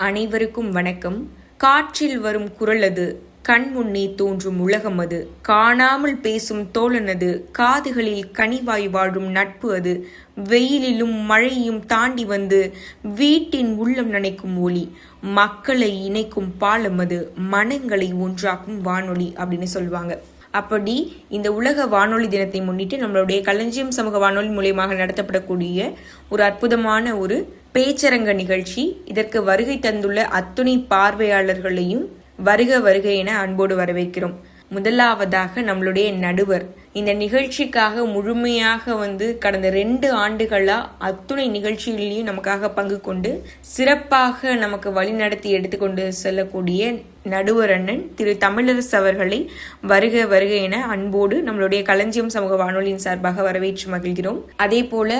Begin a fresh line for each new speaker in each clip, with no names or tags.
அனைவருக்கும் வணக்கம். காற்றில் வரும் குரலது, கண் முன்னே தோன்றும் உலகம் அது, காணாமல் பேசும் தோழனது, காதுகளில் கனிவாய் வாழும் நட்பு அது, வெயிலிலும் மழையும் தாண்டி வந்து வீட்டின் உள்ளம் நனைக்கும் ஒளி, மக்களை இணைக்கும் பாலம் அது, மனங்களை ஒன்றாக்கும் வானொலி அப்படின்னு சொல்லுவாங்க. அப்படி இந்த உலக வானொலி தினத்தை முன்னிட்டு நம்மளுடைய களஞ்சியம் சமூக வானொலி மூலியமாக நடத்தப்படக்கூடிய ஒரு அற்புதமான ஒரு பேச்சரங்க நிகழ்ச்சி. இதற்கு வருகை தந்துள்ள அத்துணை பார்வையாளர்களையும் வருக வருக என அன்போடு வரவேற்கிறோம். முதலாவதாக நம்மளுடைய நடுவர் இந்த நிகழ்ச்சிக்காக முழுமையாக கடந்த 2 ஆண்டுகளா அத்துணை நிகழ்ச்சிகளிலையும் நமக்காக பங்கு கொண்டு சிறப்பாக நமக்கு வழிநடத்தி எடுத்துக்கொண்டு செல்லக்கூடிய நடுவர் அண்ணன் திரு தமிழரசு அவர்களை வருக வருக என அன்போடு நம்மளுடைய களஞ்சியம் சமூக வானொலியின் சார்பாக வரவேற்று மகிழ்கிறோம். அதே போல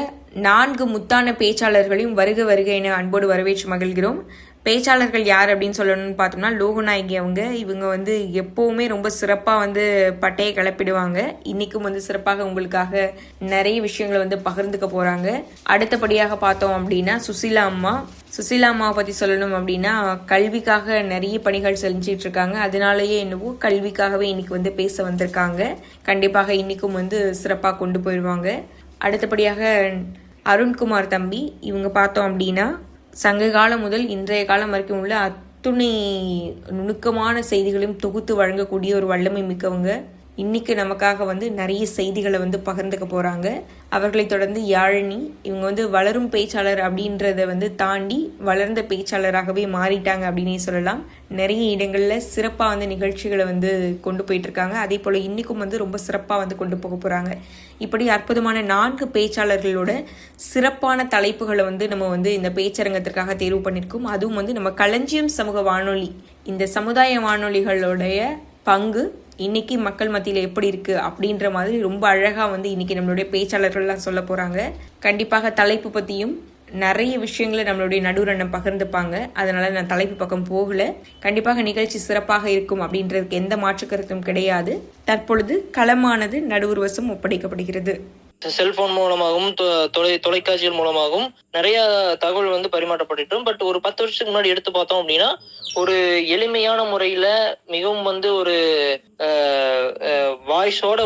4 முத்தான பேச்சாளர்களையும் வருக வருக என அன்போடு வரவேற்று மகிழ்கிறோம். பேச்சாளர்கள் யார் அப்படின்னு சொல்லணும்னு பார்த்தோம்னா, லோகநாயகி இவங்க எப்பவுமே ரொம்ப சிறப்பாக பட்டையை கிளப்பிடுவாங்க. இன்னைக்கும் சிறப்பாக உங்களுக்காக நிறைய விஷயங்களை பகிர்ந்துக்க போறாங்க. அடுத்தபடியாக பார்த்தோம் அப்படின்னா சுசிலா அம்மாவை பற்றி சொல்லணும் அப்படின்னா, கல்விக்காக நிறைய பணிகள் செஞ்சிட்டு இருக்காங்க. அதனாலயே என்னவோ கல்விக்காகவே இன்னைக்கு பேச வந்திருக்காங்க. கண்டிப்பாக இன்னைக்கும் சிறப்பாக கொண்டு போயிடுவாங்க. அடுத்தபடியாக அருண்குமார் தம்பி, இவங்க பார்த்தோம் அப்படின்னா சங்க காலம் முதல் இன்றைய காலம் வரைக்கும் உள்ள அத்துணை நுணுக்கமான செய்திகளையும் தொகுத்து வழங்கக்கூடிய ஒரு வல்லமை மிக்கவங்க. இன்னைக்கு நமக்காக நிறைய செய்திகளை பகிர்ந்துக்க போறாங்க. அவர்களை தொடர்ந்து யாழினி, இவங்க வளரும் பேச்சாளர் அப்படின்றத தாண்டி வளர்ந்த பேச்சாளராகவே மாறிட்டாங்க அப்படின்னே சொல்லலாம். நிறைய இடங்கள்ல சிறப்பா நிகழ்ச்சிகளை கொண்டு போயிட்டு இருக்காங்க. அதே போல இன்னைக்கும் ரொம்ப சிறப்பா கொண்டு போக போறாங்க. இப்படி அற்புதமான 4 பேச்சாளர்களோட சிறப்பான தலைப்புகளை நம்ம இந்த பேச்சரங்கத்திற்காக தேர்வு பண்ணியிருக்கோம். அதுவும் நம்ம களஞ்சியம் சமூக வானொலி, இந்த சமுதாய வானொலிகளுடைய பங்கு இன்னைக்கு மக்கள் மத்தியில எப்படி இருக்கு அப்படின்ற மாதிரி ரொம்ப அழகா இன்னைக்கு நம்மளுடைய பேச்சாளர்கள்லாம் சொல்ல போறாங்க. கண்டிப்பாக தலைப்பு பத்தியும் நிறைய விஷயங்களை நம்மளுடைய நடுவரண்ணன் பகிர்ந்துப்பாங்க. அதனால நான் தலைப்பு பக்கம் போகல. கண்டிப்பாக நிகழ்ச்சி சிறப்பாக இருக்கும் அப்படின்றதுக்கு எந்த மாற்று கருத்தும் கிடையாது. தற்பொழுது களமானது நடுவர் வசம் ஒப்படைக்கப்படுகிறது.
செல்போன் மூலமாகவும் தொலைக்காட்சிகள் மூலமாகவும் நிறைய தகவல் பரிமாற்றப்பட்டு, பட் ஒரு 10 வருஷத்துக்கு முன்னாடி எடுத்து பார்த்தோம் அப்படின்னா, ஒரு எளிமையான முறையில மிகவும் ஒரு வாய்ஸோட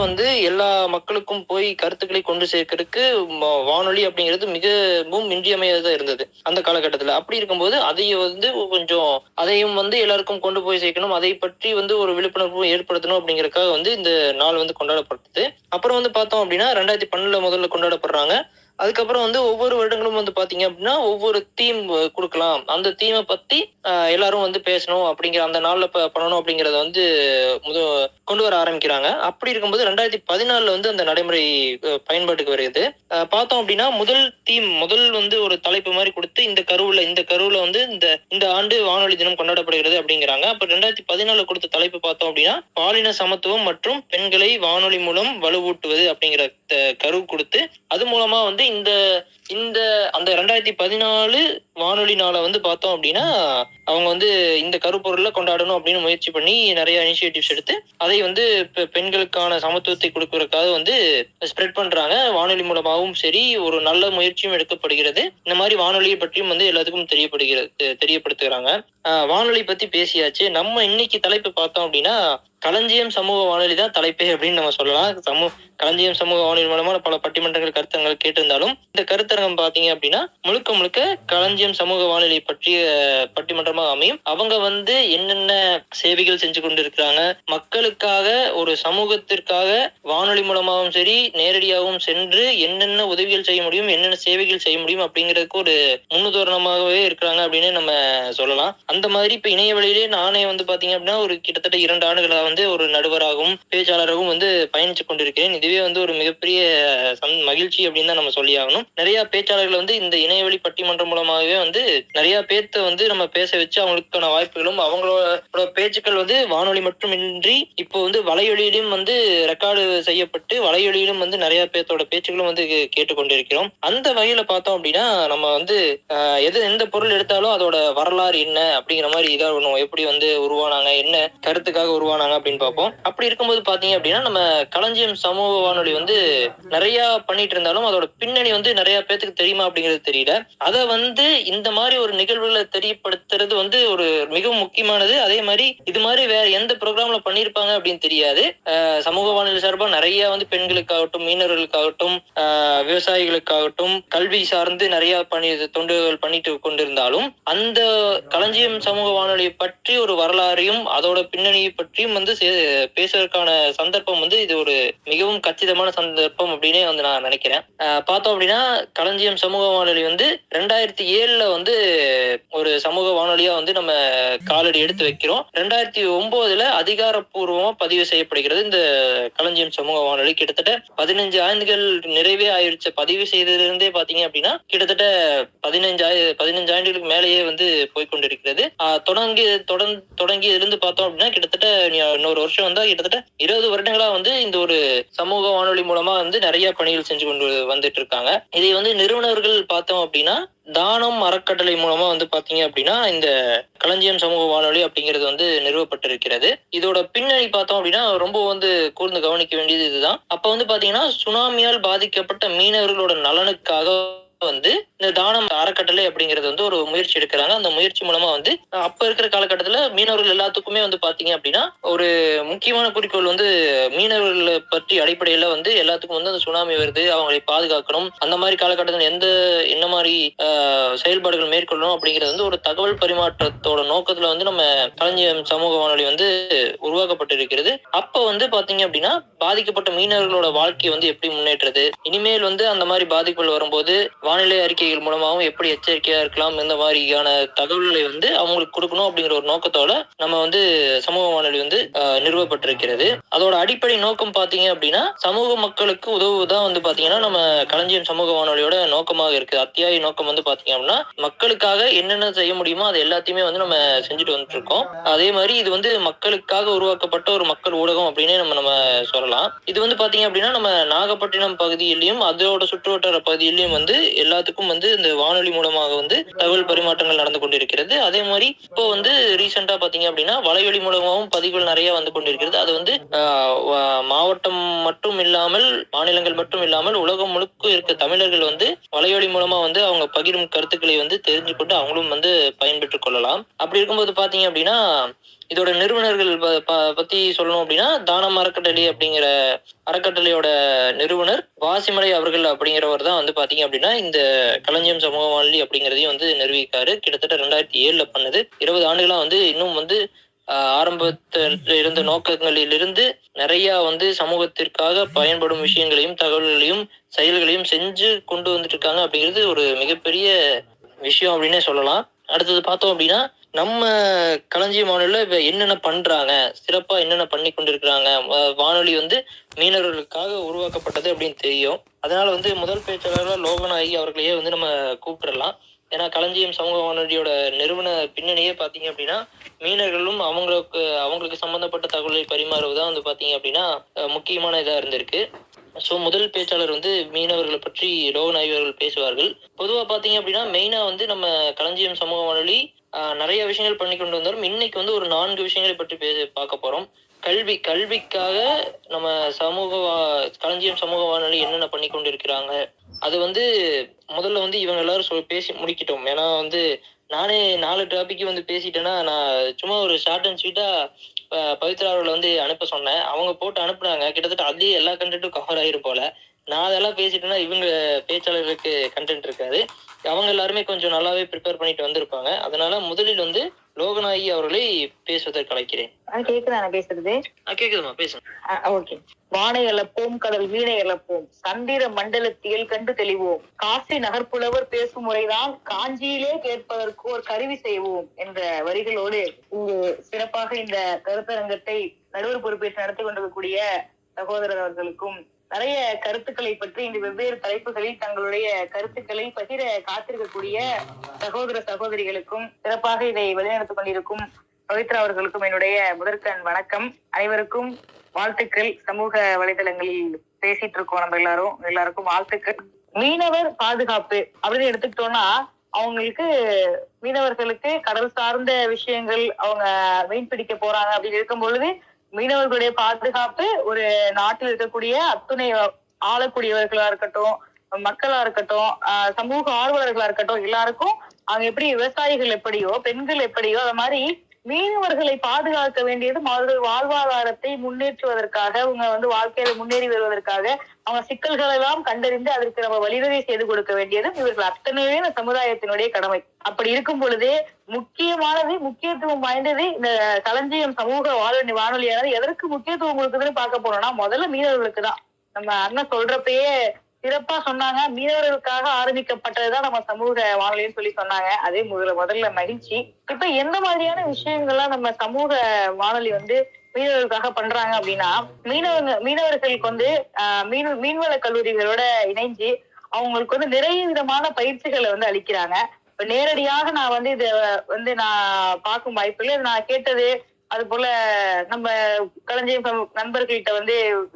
எல்லா மக்களுக்கும் போய் கருத்துக்களை கொண்டு சேர்க்கிறதுக்கு வானொலி அப்படிங்கிறது மிகவும் இன்றியமையாததா இருந்தது அந்த காலகட்டத்துல. அப்படி இருக்கும்போது அதையும் எல்லாருக்கும் கொண்டு போய் சேர்க்கணும், அதை பற்றி ஒரு விழிப்புணர்வு ஏற்படுத்தணும் அப்படிங்கறதுக்காக இந்த நாள் கொண்டாடப்பட்டது. அப்புறம் பார்த்தோம் அப்படின்னா 2012 முதல்ல கொண்டாடப்படுறாங்க. அதுக்கப்புறம் ஒவ்வொரு வருடங்களும் பாத்தீங்க அப்படின்னா ஒவ்வொரு தீம் கொடுக்கலாம், அந்த தீமை பத்தி எல்லாரும் பேசணும் அப்படிங்கிற அந்த நாள்ல பண்ணணும் அப்படிங்கறத கொண்டு வர ஆரம்பிக்கிறாங்க. அப்படி இருக்கும்போது 2014 அந்த நடைமுறை பயன்பாட்டுக்கு வருகிறது. பார்த்தோம் அப்படின்னா முதல் ஒரு தலைப்பு மாதிரி கொடுத்து இந்த கருவுல இந்த ஆண்டு வானொலி தினம் கொண்டாடப்படுகிறது அப்படிங்கிறாங்க. அப்ப 2014 கொடுத்த தலைப்பு பார்த்தோம் அப்படின்னா பாலின சமத்துவம் மற்றும் பெண்களை வானொலி மூலம் வலுவூட்டுவது அப்படிங்கிற கரு கொடுத்து, அது மூலமா இந்த அந்த 2014 வானொலி நாளை பார்த்தோம் அப்படின்னா அவங்க இந்த கருப்பொருளை கொண்டாடணும் அப்படின்னு முயற்சி பண்ணி நிறைய இனிஷியேட்டிவ்ஸ் எடுத்து அதை பெண்களுக்கான சமத்துவத்தை கொடுக்கறதுக்காக ஸ்ப்ரெட் பண்றாங்க. வானொலி மூலமாகவும் சரி ஒரு நல்ல முயற்சியும் எடுக்கப்படுகிறது. இந்த மாதிரி வானொலியை பற்றியும் எல்லாத்துக்கும் தெரியப்படுத்துகிறாங்க. வானொலி பத்தி பேசியாச்சு. நம்ம இன்னைக்கு தலைப்பு பார்த்தோம் அப்படின்னா களஞ்சியம் சமூக வானொலி தான் தலைப்பே அப்படின்னு நம்ம சொல்லலாம். களஞ்சியம் சமூக வானொலி மூலமா பல பட்டிமன்றங்கள் கருத்தரங்கள் கேட்டிருந்தாலும், இந்த கருத்தரங்கம் பாத்தீங்க அப்படின்னா முழுக்க களஞ்சியம் சமூக வானொலி பற்றிய பட்டிமன்றமாக அமையும். அவங்க என்னென்ன சேவைகள் செஞ்சு கொண்டு இருக்கிறாங்க, மக்களுக்காக ஒரு சமூகத்திற்காக வானொலி மூலமாகவும் சரி நேரடியாகவும் சென்று என்னென்ன உதவிகள் செய்ய முடியும், என்னென்ன சேவைகள் செய்ய முடியும் அப்படிங்கிறதுக்கு ஒரு முன்னுதாரணமாகவே இருக்கிறாங்க அப்படின்னு நம்ம சொல்லலாம். அந்த மாதிரி இப்ப இணைய வழியிலே நானே பாத்தீங்க அப்படின்னா ஒரு கிட்டத்தட்ட 2 ஆண்டுகளா ஒரு நடுவராகவும் பேச்சாளராகவும் பயணிச்சு கொண்டிருக்கிறேன். இதுவே ஒரு மிகப்பெரிய மகிழ்ச்சி அப்படின்னு தான் நம்ம சொல்லி ஆகணும். நிறைய பேச்சாளர்கள் இந்த இணையவழி பட்டிமன்றம் மூலமாகவே நிறைய பேர்த்த நம்ம பேச வச்சு அவங்களுக்கான வாய்ப்புகளும் அவங்களோட பேச்சுக்கள் வானொலி மட்டுமின்றி இப்போ வலையொலியிலும் ரெக்கார்டு செய்யப்பட்டு வலையொலியிலும் நிறைய பேர்த்தோட பேச்சுக்களும் கேட்டுக்கொண்டிருக்கிறோம். அந்த வகையில பார்த்தோம் அப்படின்னா நம்ம எந்த பொருள் எடுத்தாலும் அதோட வரலாறு என்ன அப்படிங்கிற மாதிரி எப்படி உருவானாங்க, என்ன கருத்துக்காக உருவானாங்க அப்படின்னு பார்ப்போம். அப்படி இருக்கும்போது பாத்தீங்க அப்படின்னா நம்ம களஞ்சியம் சமூக வானொலி வந்து நிறைய பண்ணிட்டு இருந்தாலும் அதோட பின்னணி வந்து நிறைய பேத்துக்கு தெரியுமா அப்படிங்கிறது தெரியல. அத வந்து இந்த மாதிரி ஒரு நிகழ்வுகளை தெரியப்படுத்துறது வந்து ஒரு மிகவும் முக்கியமானது. அதே மாதிரி இது மாதிரி வேற எந்த ப்ரோக்ராம்ல பண்ணியிருப்பாங்க அப்படின்னு தெரியாது. சமூக வானொலி சார்பா நிறைய வந்து பெண்களுக்காகட்டும், மீனவர்களுக்காகட்டும், விவசாயிகளுக்காகட்டும், கல்வி சார்ந்து நிறைய தொண்டுகள் பண்ணிட்டு கொண்டிருந்தாலும் அந்த களஞ்சியம் சமூக வானொலியை பற்றி ஒரு வரலாறையும் அதோட பின்னணியை பற்றியும் வந்து பேசுவதற்கான சந்தர்ப்பம் வந்து இது ஒரு மிகவும் கச்சிதமான சந்தர்ப்பம் அப்படின்னு வந்து நான் நினைக்கிறேன். பார்த்தோம் அப்படின்னா களஞ்சியம் சமூக வானொலி வந்து 2007 வந்து ஒரு சமூக வானொலியா வந்து நம்ம காலடி எடுத்து வைக்கிறோம். 2009 அதிகாரப்பூர்வமா பதிவு செய்யப்படுகிறது இந்த களஞ்சியம் சமூக வானொலி. கிட்டத்தட்ட 15 ஆண்டுகள் நிறைவே ஆயிடுச்சு. பதிவு செய்ததிலிருந்தே பாத்தீங்க அப்படின்னா கிட்டத்தட்ட 15 ஆண்டுகளுக்கு மேலேயே வந்து போய்கொண்டிருக்கிறது. தொடங்கி இருந்து பார்த்தோம் அப்படின்னா கிட்டத்தட்ட இன்னொரு வருஷம் வந்தா கிட்டத்தட்ட 20 வருடங்களா வந்து இந்த ஒரு சமூக வானொலி மூலமா வந்து நிறைய பணிகள் செஞ்சு கொண்டு வந்துட்டு இருக்காங்க. இதை வந்து நிறுவனர்கள் பார்த்தோம் அப்படின்னா தானம் அறக்கட்டளை மூலமா வந்து பாத்தீங்க அப்படின்னா இந்த களஞ்சியம் சமூக வானொலி அப்படிங்கிறது வந்து நிறுவப்பட்டிருக்கிறது. இதோட பின்னணி பார்த்தோம் அப்படின்னா ரொம்ப வந்து கூர்ந்து கவனிக்க வேண்டியது இதுதான். அப்ப வந்து பாத்தீங்கன்னா சுனாமியால் பாதிக்கப்பட்ட மீனவர்களோட நலனுக்காக வந்து இந்த தானம் அறக்கட்டளை அப்படிங்கிறது வந்து ஒரு முயற்சி எடுக்கிறாங்க. அந்த முயற்சி மூலமா வந்து அப்ப இருக்கிற காலகட்டத்துல மீனவர்கள் எல்லாத்துக்குமே வந்து பாத்தீங்க அப்படின்னா ஒரு முக்கியமான குறிக்கோள் வந்து மீனவர்களை பற்றி அடிப்படையில வந்து எல்லாத்துக்கும் வந்து அந்த சுனாமி வருது, அவங்களை பாதுகாக்கணும், அந்த மாதிரி காலகட்டத்தில் என்ன மாதிரி செயல்பாடுகள் மேற்கொள்ளணும் அப்படிங்கிறது வந்து ஒரு தகவல் பரிமாற்றத்தோட நோக்கத்துல வந்து நம்ம களஞ்சியம் சமூக வானொலி வந்து உருவாக்கப்பட்டிருக்கிறது. அப்ப வந்து பாத்தீங்க அப்படின்னா பாதிக்கப்பட்ட மீனவர்களோட வாழ்க்கையை வந்து எப்படி முன்னேற்றது, இனிமேல் வந்து அந்த மாதிரி பாதிப்புகள் வரும்போது வானிலை அறிக்கைகள் மூலமாகவும் எப்படி எச்சரிக்கையா இருக்கலாம், இந்த மாதிரியான தகவல்களை வந்து அவங்களுக்கு கொடுக்கணும் அப்படிங்கிற ஒரு நோக்கத்தோட நம்ம வந்து சமூக வானொலி வந்து நிறுவப்பட்டிருக்கிறது. அதோட அடிப்படை நோக்கம் பாத்தீங்க அப்படின்னா சமூக மக்களுக்கு உதவுதான் வந்து பாத்தீங்கன்னா நம்ம களஞ்சியம் சமூக வானொலியோட நோக்கமாக இருக்கு. அத்தியாய நோக்கம் வந்து பாத்தீங்க அப்படின்னா மக்களுக்காக என்னென்ன செய்ய முடியுமோ அது எல்லாத்தையுமே வந்து நம்ம செஞ்சுட்டு வந்துட்டு இருக்கோம். அதே மாதிரி இது வந்து மக்களுக்காக உருவாக்கப்பட்ட ஒரு மக்கள் ஊடகம் அப்படின்னே நம்ம சொல்லலாம். இது வந்து பாத்தீங்க அப்படின்னா நம்ம நாகப்பட்டினம் பகுதியிலையும் அதோட சுற்றுவட்டார பகுதியிலையும் வந்து எல்லாத்துக்கும் வந்து இந்த வானொலி மூலமாக வந்து தகவல் பரிமாற்றங்கள் நடந்து கொண்டிருக்கிறது. அதே மாதிரி இப்போ வந்து ரீசெண்டா பாத்தீங்க அப்படின்னா வலைவழி மூலமாகவும் பதிவுகள் நிறைய வந்து கொண்டிருக்கிறது. அது வந்து மாவட்டம் மட்டும் இல்லாமல், மாநிலங்கள் மட்டும் இல்லாமல் உலகம் முழுக்க இருக்க தமிழர்கள் வந்து வலைவழி மூலமா வந்து அவங்க பகிரும் கருத்துக்களை வந்து தெரிஞ்சு கொண்டு அவங்களும் வந்து பயன்பெற்றுக் கொள்ளலாம். அப்படி இருக்கும்போது பாத்தீங்க அப்படின்னா இதோட நிறுவனர்கள் பத்தி சொல்லணும் அப்படின்னா தானம் அறக்கட்டளை அப்படிங்கிற அறக்கட்டளையோட நிறுவனர் வாசிமலை அவர்கள் அப்படிங்கிறவர் தான் வந்து பாத்தீங்க அப்படின்னா இந்த களஞ்சியம் சமூக வானொலி அப்படிங்கிறதையும் வந்து நிறுவிக்காரு. கிட்டத்தட்ட 2007 பண்ணுது. 20 ஆண்டுகளா வந்து இன்னும் வந்து ஆரம்பத்தில் இருந்த நோக்கங்களிலிருந்து நிறைய வந்து சமூகத்திற்காக பயன்படும் விஷயங்களையும் தகவல்களையும் செயல்களையும் செஞ்சு கொண்டு வந்துட்டு இருக்காங்க அப்படிங்கிறது ஒரு மிகப்பெரிய விஷயம் அப்படின்னே சொல்லலாம். அடுத்தது பார்த்தோம் அப்படின்னா நம்ம களஞ்சியம் வானொலியில இப்ப என்னென்ன பண்றாங்க, சிறப்பா என்னென்ன பண்ணி கொண்டிருக்கிறாங்க. வானொலி வந்து மீனவர்களுக்காக உருவாக்கப்பட்டது அப்படின்னு தெரியும். அதனால வந்து முதல் பேச்சாளராக லோகநாயகி அவர்களையே வந்து நம்ம கூப்பிட்டுறலாம். ஏன்னா களஞ்சியம் சமூக வானொலியோட நிறுவன பின்னணியே பாத்தீங்க அப்படின்னா மீனவர்களும் அவங்களுக்கு சம்பந்தப்பட்ட தகவலை பரிமாறுவதான் வந்து பாத்தீங்க அப்படின்னா முக்கியமான இதா இருந்திருக்கு. சோ முதல் பேச்சாளர் வந்து மீனவர்களை பற்றி லோகநாயகி அவர்கள் பேசுவார்கள். பொதுவா பாத்தீங்க அப்படின்னா மெயினா வந்து நம்ம களஞ்சியம் சமூக வானொலி நிறைய விஷயங்கள் பண்ணி கொண்டு வந்தாலும் இன்னைக்கு வந்து ஒரு 4 விஷயங்களை பற்றி பார்க்க போறோம். கல்விக்காக நம்ம களஞ்சியம் சமூக வானொலி என்னென்ன பண்ணி கொண்டு இருக்கிறாங்க, அது வந்து முதல்ல வந்து இவங்க எல்லாரும் பேசி முடிக்கிட்டோம். ஏன்னா வந்து நானே 4 டாபிக் வந்து பேசிட்டேன்னா நான் சும்மா ஒரு ஷார்ட் அண்ட் ஸ்வீட்டா பவித்ரா அவர்களை வந்து அனுப்ப சொன்னேன். அவங்க போட்டு அனுப்புனாங்க. கிட்டத்தட்ட அதுலயே எல்லா கண்டென்ட்டும் கவர் ஆயிரும் போல. நான் அதெல்லாம் பேசிட்டேன்னா இவங்க பேச்சாளர்களுக்கு கண்டென்ட் இருக்காது. அவங்க எல்லாருமே கொஞ்சம் நல்லாவே ப்ரிப்பேர் பண்ணிட்டு வந்திருப்பாங்க. அதனால முதலில் வந்து லோகநாயகி அவர்களை பேசுவதற்கு அழைக்கிறேன்.
கேக்குதா நான் பேசுறது?
கேக்குதுமா, பேசுங்க.
ஓகே. வானை அளப்போம், கடல் வீணை அளப்போம், சந்திர மண்டலத்தியல் கண்டு தெளிவோம், காசி நகர்ப்புலவர் பேசும் முறைதான் காஞ்சியிலே கேட்பதற்கு ஒரு கருவி செய்வோம் என்ற வரிகளோடு இங்கு சிறப்பாக இந்த கருத்தரங்கத்தை நடுவர் பொறுப்பேற்று நடத்தி கொண்டிருக்கக்கூடிய சகோதரர் அவர்களுக்கும் நிறைய கருத்துக்களை பற்றி இந்த வெவ்வேறு தலைப்புகளில் தங்களுடைய கருத்துக்களை பகிர காத்திருக்கக்கூடிய சகோதர சகோதரிகளுக்கும் சிறப்பாக இதை வழிநடத்திக் கொண்டிருக்கும் பவித்ரா அவர்களுக்கும் என்னுடைய முதற்கண் வணக்கம். அனைவருக்கும் வாழ்த்துக்கள். சமூக வலைதளங்களில் பேசிட்டு இருக்கோம் நம்ம எல்லாருக்கும் வாழ்த்துக்கள். மீனவர் பாதுகாப்பு அப்படின்னு எடுத்துக்கிட்டோம்னா அவங்களுக்கு மீனவர்களுக்கு கடல் சார்ந்த விஷயங்கள் அவங்க மீன் பிடிக்க போறாங்க அப்படின்னு இருக்கும் பொழுது மீனவர்களுடைய பாதுகாப்பு ஒரு நாட்டில் இருக்கக்கூடிய அத்துணை ஆளக்கூடியவர்களா இருக்கட்டும், மக்களா இருக்கட்டும், சமூக ஆர்வலர்களா இருக்கட்டும், எல்லாருக்கும் அங்க எப்படி விவசாயிகள் எப்படியோ, பெண்கள் எப்படியோ, அது மாதிரி மீனவர்களை பாதுகாக்க வேண்டியது அவர்கள் வாழ்வாதாரத்தை முன்னேற்றுவதற்காக, அவங்க வாழ்க்கையில முன்னேறி வருவதற்காக, அவங்க சிக்கல்கள் எல்லாம் கண்டறிந்து அதற்கு நம்ம வழிவகை செய்து கொடுக்க வேண்டியது இவர்கள் அத்தனையே இந்த சமுதாயத்தினுடைய கடமை. அப்படி இருக்கும் பொழுது முக்கியத்துவம் வாய்ந்தது இந்த களஞ்சியம் சமூக வானொலியானது எதற்கு முக்கியத்துவம் கொடுக்குதுன்னு பார்க்க போனோம்னா முதல்ல மீனவர்களுக்கு தான். நம்ம அண்ணன் சொல்றப்பயே சிறப்பா சொன்னாங்க, மீனவர்களுக்காக ஆரம்பிக்கப்பட்டதுதான் நம்ம சமூக வானொலின்னு சொல்லி சொன்னாங்க. அதே முதல்ல மகிழ்ச்சி. இப்ப எந்த மாதிரியான விஷயங்கள்லாம் நம்ம சமூக வானொலி மீனவர்களுக்காக பண்றாங்க அப்படின்னா, மீனவர்களுக்கு மீன்வள கல்லூரிகளோட இணைஞ்சு அவங்களுக்கு நிறைய விதமான பயிற்சிகளை அளிக்கிறாங்க. இப்ப நேரடியாக நான் இத நான் பார்க்கும் வாய்ப்புல நான் கேட்டது, அது போல நம்ம களஞ்சியம் நண்பர்கள்ட்ட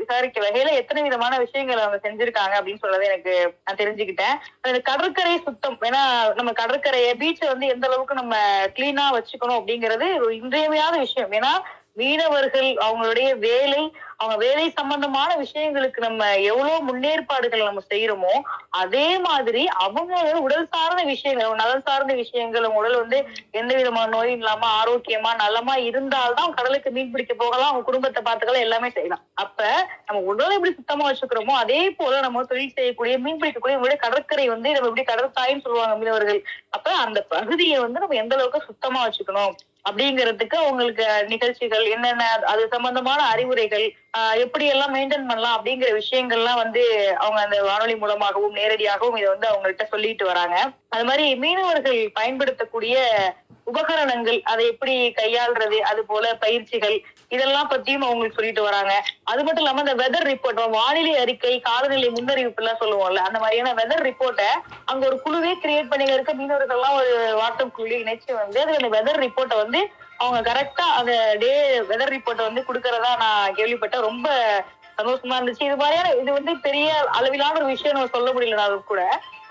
விசாரிக்க வகையில எத்தனை விதமான விஷயங்களை அவங்க செஞ்சிருக்காங்க அப்படின்னு சொல்லதை நான் தெரிஞ்சுக்கிட்டேன். அந்த கடற்கரை சுத்தம், ஏன்னா நம்ம கடற்கரையை பீச்சை எந்த அளவுக்கு நம்ம கிளீனா வச்சுக்கணும் அப்படிங்கிறது ஒரு இன்றியமையாத விஷயம். ஏன்னா மீனவர்கள் அவங்க வேலை சம்பந்தமான விஷயங்களுக்கு நம்ம எவ்வளவு முன்னேற்பாடுகள் நம்ம செய்யறோமோ, அதே மாதிரி அவங்க உடல் சார்ந்த விஷயங்கள், நலன் சார்ந்த விஷயங்கள், அவங்க உடல் எந்த விதமான நோயும் இல்லாம ஆரோக்கியமா நலமா இருந்தால்தான் கடலுக்கு மீன் பிடிக்க போகலாம், அவங்க குடும்பத்தை பார்த்துக்கலாம், எல்லாமே செய்யலாம். அப்ப நம்ம உடலை எப்படி சுத்தமா வச்சுக்கிறோமோ அதே போல நம்ம தொழில் செய்யக்கூடிய மீன் பிடிக்கக்கூடிய கடற்கரை நம்ம எப்படி கடற்காயின்னு சொல்லுவாங்க மீனவர்கள். அப்ப அந்த பகுதியை நம்ம எந்த அளவுக்கு சுத்தமா வச்சுக்கணும் அப்படிங்கிறதுக்கு அவங்களுக்கு நிகழ்ச்சிகள் என்னென்ன, அது சம்பந்தமான அறிவுரைகள், எப்படி எல்லாம் மெயின்டைன் பண்ணலாம் அப்படிங்கிற விஷயங்கள்லாம் அவங்க அந்த வானொலி மூலமாகவும் நேரடியாகவும் இதை அவங்கள்ட்ட சொல்லிட்டு வராங்க. அது மாதிரி மீனவர்கள் பயன்படுத்தக்கூடிய உபகரணங்கள், அதை எப்படி கையாள்றது, அது போல பயிற்சிகள், இதெல்லாம் பத்தியும் அவங்களுக்கு சொல்லிட்டு வராங்க. அது மட்டும் இல்லாம இந்த வெதர் ரிப்போர்ட், வானிலை அறிக்கை, காலநிலை முன்னறிவிப்பு எல்லாம் சொல்லுவோம்ல, அந்த மாதிரியான வெதர் ரிப்போர்ட்டை அங்க ஒரு குழுவே கிரியேட் பண்ணி இருக்க மீனவர்கள் எல்லாம் ஒரு வாட்ஸ்அப் குழு இணைச்சு அந்த வெதர் ரிப்போர்ட்டை அவங்க கரெக்டா அந்த வெதர் ரிப்போர்ட்டை கொடுக்கறதா நான் கேள்விப்பட்டேன். ரொம்ப சந்தோஷமா இருந்துச்சு. இது மாதிரியான இது பெரிய அளவிலான ஒரு விஷயம் நம்ம சொல்ல முடியலனாலும் கூட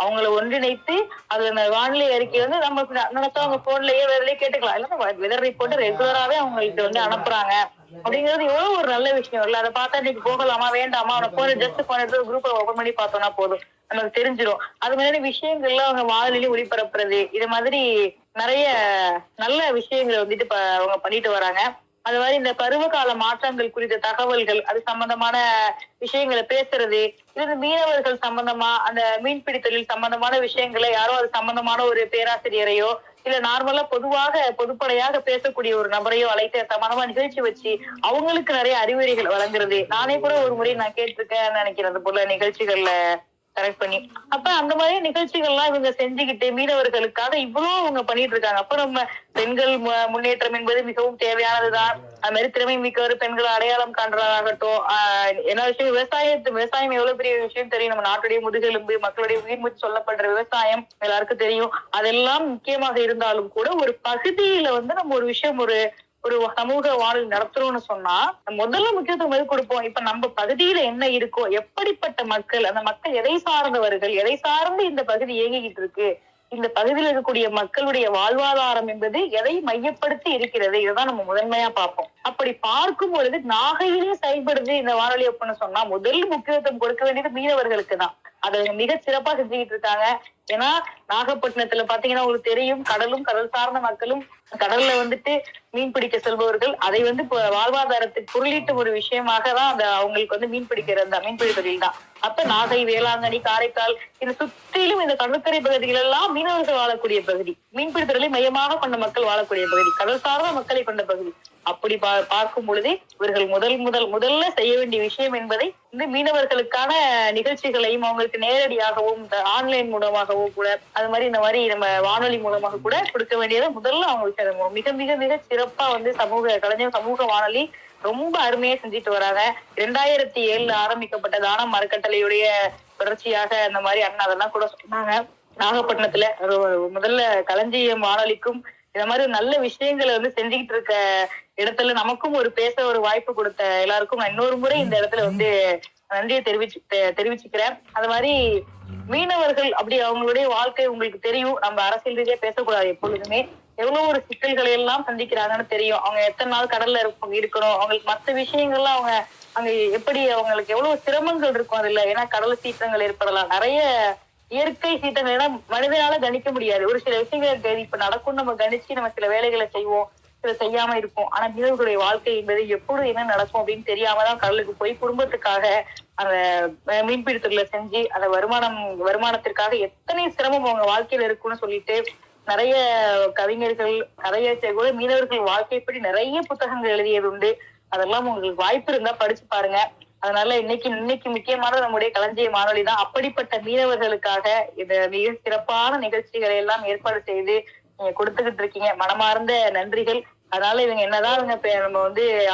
அவங்களை ஒன்றிணைத்து அது அந்த வானிலை அறிக்கை நம்ம நினைச்சா அவங்க போன்லயே வேறலயே கேட்டுக்கலாம். இல்ல வெதர் ரிப்போர்ட் ரெகுலராவே அவங்களுக்கு அனுப்புறாங்க அப்படிங்கிறது எவ்வளவு ஒரு நல்ல விஷயம் இல்ல. அதை பார்த்தா இன்னைக்கு போகலாமா வேண்டாமா, அவனை போன் எடுத்து குரூப்பை ஓபன் பண்ணி பார்த்தோம்னா போதும், நமக்கு தெரிஞ்சிடும். அது மாதிரி விஷயங்கள்ல அவங்க வானிலையும் ஒளிபரப்புறது, இது மாதிரி நிறைய நல்ல விஷயங்களை அவங்க பண்ணிட்டு வராங்க. அது மாதிரி இந்த பருவகால மாற்றங்கள் குறித்த தகவல்கள், அது சம்பந்தமான விஷயங்களை பேசுறது, இது மீனவர்கள் சம்பந்தமா அந்த மீன்பிடி தொழில் சம்பந்தமான விஷயங்களை யாரோ அது சம்பந்தமான ஒரு பேராசிரியரையோ இல்ல நார்மலா பொதுப்படையாக பேசக்கூடிய ஒரு நபரையோ அழைத்து சம்பந்தமா நிகழ்ச்சி வச்சு அவங்களுக்கு நிறைய அறிவுரைகள் வழங்குறது. நானே கூட ஒரு முறை நான் கேட்டிருக்கேன்னு நினைக்கிறது போல நிகழ்ச்சிகள்ல கரெக்ட் பண்ணி. அப்ப அந்த மாதிரி நிகழ்ச்சிகள்லாம் இவங்க செஞ்சுக்கிட்டு மீனவர்களுக்காக இவ்வளவு அவங்க பண்ணிட்டு இருக்காங்க. அப்ப நம்ம பெண்கள் முன்னேற்றம் என்பது மிகவும் தேவையானதுதான். அது மாதிரி திறமை மிக்கவர் பெண்களை அடையாளம் காண்றதாகட்டும், என்ன விஷயம் விவசாயம் எவ்வளவு பெரிய விஷயம் தெரியும். நம்ம நாட்டுடைய முதுகெலும்பு, மக்களுடைய உயிர் மூச்சு சொல்லப்படுற விவசாயம் எல்லாருக்கும் தெரியும். அதெல்லாம் முக்கியமாக இருந்தாலும் கூட ஒரு பகுதியில நம்ம ஒரு விஷயம் ஒரு சமூக வானொலி நடத்துறோம்னு சொன்னா முதல்ல முக்கியத்துவம் எது கொடுப்போம். இப்ப நம்ம பகுதியில என்ன இருக்கோ, எப்படிப்பட்ட மக்கள், அந்த மக்கள் எதை சார்ந்தவர்கள், எதை சார்ந்து இந்த பகுதி இயங்கிக்கிட்டு இருக்கு, இந்த பகுதியில் இருக்கக்கூடிய மக்களுடைய வாழ்வாதாரம் என்பது எதை மையப்படுத்தி இருக்கிறது, இதுதான் நம்ம முதன்மையா பார்ப்போம். அப்படி பார்க்கும் பொழுது நாகையிலே செயல்படுது இந்த வானொலி அப்படின்னு சொன்னா முதல் முக்கியத்துவம் கொடுக்க வேண்டியது மீனவர்களுக்கு தான். அதை மிக சிறப்பா செஞ்சுக்கிட்டு இருக்காங்க. ஏன்னா நாகப்பட்டினத்துல பாத்தீங்கன்னா உங்களுக்கு தெரியும், கடலும் கடல் சார்ந்த மக்களும் கடல்ல மீன் பிடிக்க செல்பவர்கள் அதை வாழ்வாதாரத்துக்கு பொருளீட்டு ஒரு விஷயமாக தான் அந்த அவங்களுக்கு மீன் பிடிக்கிற அந்த மீன்பிடி தொழில் தான். அப்ப நாகை, வேளாங்கண்ணி, காரைக்கால் இந்த சுற்றிலும் இந்த கடற்கரை பகுதிகள் எல்லாம் மீனவர்கள் வாழக்கூடிய பகுதி, மீன்பிடி தொழிலை மையமாக கொண்ட மக்கள் வாழக்கூடிய பகுதி, கடல் சார்ந்த மக்களை கொண்ட பகுதி. அப்படி பார்க்கும் பொழுது இவர்கள் முதல்ல செய்ய வேண்டிய விஷயம் என்பதை மீனவர்களுக்கான நிகழ்ச்சிகளையும் அவங்களுக்கு நேரடியாகவும் ஆன்லைன் மூலமாகவும் கூட அது மாதிரி இந்த மாதிரி நம்ம வானொலி மூலமாக கூட கொடுக்க வேண்டியதை முதல்ல அவங்க மிக மிக மிக சிறப்பா கலைஞர் சமூக வானொலி ரொம்ப அருமையா செஞ்சுட்டு வராங்க. 2007 ஆரம்பிக்கப்பட்ட தானம் அறக்கட்டளையுடைய தொடர்ச்சியாக இந்த மாதிரி அண்ணா அதெல்லாம் கூட சொன்னாங்க. நாகப்பட்டினத்துல முதல்ல களஞ்சியம் வானொலிக்கும் இந்த மாதிரி நல்ல விஷயங்களை செஞ்சுக்கிட்டு இருக்க இடத்துல நமக்கும் பேச ஒரு வாய்ப்பு கொடுத்த எல்லாருக்கும் நான் இன்னொரு முறை இந்த இடத்துல நன்றியை தெரிவிச்சுக்கிறேன். அது மாதிரி மீனவர்கள் அப்படி அவங்களுடைய வாழ்க்கை உங்களுக்கு தெரியும், நம்ம அரசியல் ரீதியா பேசக்கூடாது எப்பொழுதுமே. எவ்வளவு ஒரு சிக்கல்களை எல்லாம் சந்திக்கிறாங்கன்னு தெரியும். அவங்க எத்தனை நாள் கடல்ல இருக்கணும், அவங்களுக்கு மத்த விஷயங்கள்லாம் அவங்க அங்க எப்படி அவங்களுக்கு எவ்வளவு சிரமங்கள் இருக்கும் அதுல. ஏன்னா கடல் சீற்றங்கள் ஏற்படலாம், நிறைய இயற்கை சீற்றங்கள். ஏன்னா மனிதனால கணிக்க முடியாது ஒரு சில விஷயங்கள். இப்ப நடக்கும் நம்ம கணிச்சு நம்ம சில வேலைகளை செய்வோம், சில செய்யாம இருப்போம். ஆனா மீனவர்களுடைய வாழ்க்கை என்பது எப்பொழுது என்ன நடக்கும் அப்படின்னு தெரியாமதான் கடலுக்கு போய் குடும்பத்துக்காக அந்த மீன்பிடி தொழில செஞ்சு அந்த வருமானத்திற்காக எத்தனை சிரமம் அவங்க வாழ்க்கையில இருக்குன்னு சொல்லிட்டு நிறைய கவிஞர்கள், நிறைய கூட மீனவர்கள் வாழ்க்கை பற்றி நிறைய புத்தகங்கள் எழுதியது உண்டு. அதெல்லாம் உங்களுக்கு வாய்ப்பு இருந்தா படிச்சு பாருங்க. அதனால இன்னைக்கு முக்கியமான நம்முடைய களஞ்சியம் வானொலி தான் அப்படிப்பட்ட மீனவர்களுக்காக இந்த மிக சிறப்பான நிகழ்ச்சிகளை எல்லாம் ஏற்பாடு செய்து நீங்க கொடுத்துக்கிட்டு இருக்கீங்க. மனமார்ந்த நன்றிகள். அதனால இவங்க என்னதான் நம்ம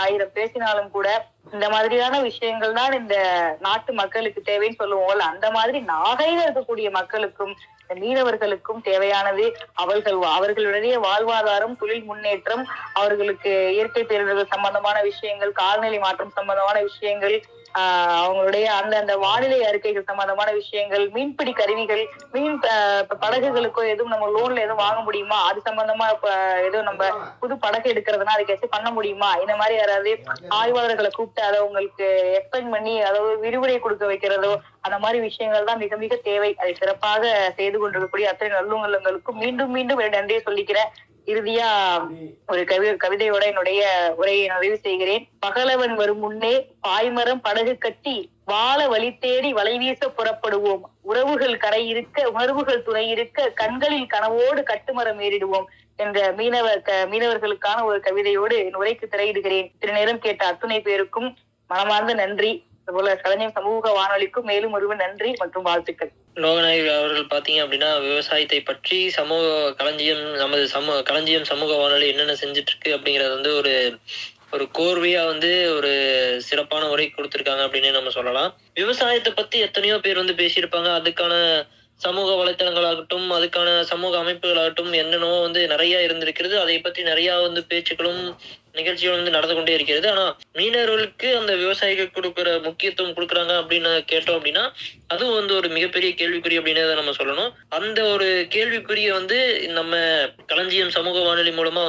1000 பேசினாலும் கூட இந்த மாதிரியான விஷயங்கள் தான் இந்த நாட்டு மக்களுக்கு தேவைன்னு சொல்லுவோம்ல, அந்த மாதிரி நாகையில இருக்கக்கூடிய மக்களுக்கும் மீனவர்களுக்கும் தேவையானது அவர்களுடைய வாழ்வாதாரம், தொழில் முன்னேற்றம், அவர்களுக்கு இயற்கை பேரிடர்கள் சம்பந்தமான விஷயங்கள், காலநிலை மாற்றம் சம்பந்தமான விஷயங்கள், அவங்களுடைய அந்த வானிலை அறிக்கைகள் சம்பந்தமான விஷயங்கள், மீன்பிடி கருவிகள், படகுகளுக்கோ எதுவும் நம்ம லோன்ல எதுவும் வாங்க முடியுமா, அது சம்பந்தமா எதுவும் நம்ம புது படகு எடுக்கிறதுனா அதுக்கு ஏதாச்சும் பண்ண முடியுமா, இந்த மாதிரி யாராவது ஆய்வாளர்களை கூப்பிட்டு அதை உங்களுக்கு எக்ஸ்பிளைன் பண்ணி அதாவது விரிவுரை கொடுக்க வைக்கிறதோ, அந்த மாதிரி விஷயங்கள் தான் மிக மிக தேவை. அதை சிறப்பாக செய்து கொண்டிருக்கக்கூடிய அத்தனை நல்லுங்களுக்கும் மீண்டும் மீண்டும் நன்றியை சொல்லிக்கிறேன். இறுதியா ஒரு கவிதையோட என்னுடைய உரையை நிறைவு செய்கிறேன். பகலவன் வரும் முன்னே பாய்மரம் படகு கட்டி வாழ வழி தேடி வலை வீச புறப்படுவோம். உறவுகள் கரை இருக்க, உணர்வுகள் துணை இருக்க, கண்களில் கனவோடு கட்டுமரம் ஏறிடுவோம் என்ற மீனவர்களுக்கான ஒரு கவிதையோடு என் உரைக்கு திரையிடுகிறேன். நேரம் கேட்ட அத்துணை பேருக்கும் மனமார்ந்த நன்றி. அதுபோல களஞ்சியம் சமூக வானொலிக்கும் மேலும் ஒருவன் நன்றி மற்றும் வாழ்த்துக்கள்.
லோகநாயகி அவர்கள் பாத்தீங்க அப்படின்னா விவசாயத்தை பற்றி நமது களஞ்சியம் சமூக வானொலி என்னென்ன செஞ்சுட்டு இருக்கு அப்படிங்கறது ஒரு கோர்வையா ஒரு சிறப்பான உரை கொடுத்திருக்காங்க அப்படின்னு நம்ம சொல்லலாம். விவசாயத்தை பத்தி எத்தனையோ பேர் பேசியிருப்பாங்க. அதுக்கான சமூக வலைத்தளங்களாகட்டும், அதுக்கான சமூக அமைப்புகளாகட்டும் என்னென்னவோ நிறைய இருந்திருக்கிறது. அதை பற்றி நிறைய பேச்சுக்களும் நிகழ்ச்சிகள் நடந்து கொண்டே இருக்கிறது. ஆனா மீனவர்களுக்கு அந்த விவசாயிகள் கொடுக்குற முக்கியத்துவம் கொடுக்குறாங்க அப்படின்னு கேட்டோம் அப்படின்னா அதுவும் ஒரு மிகப்பெரிய கேள்விக்குறி அப்படின்னு நம்ம சொல்லணும். அந்த ஒரு கேள்விக்குரிய நம்ம களஞ்சியம் சமூக வானொலி மூலமா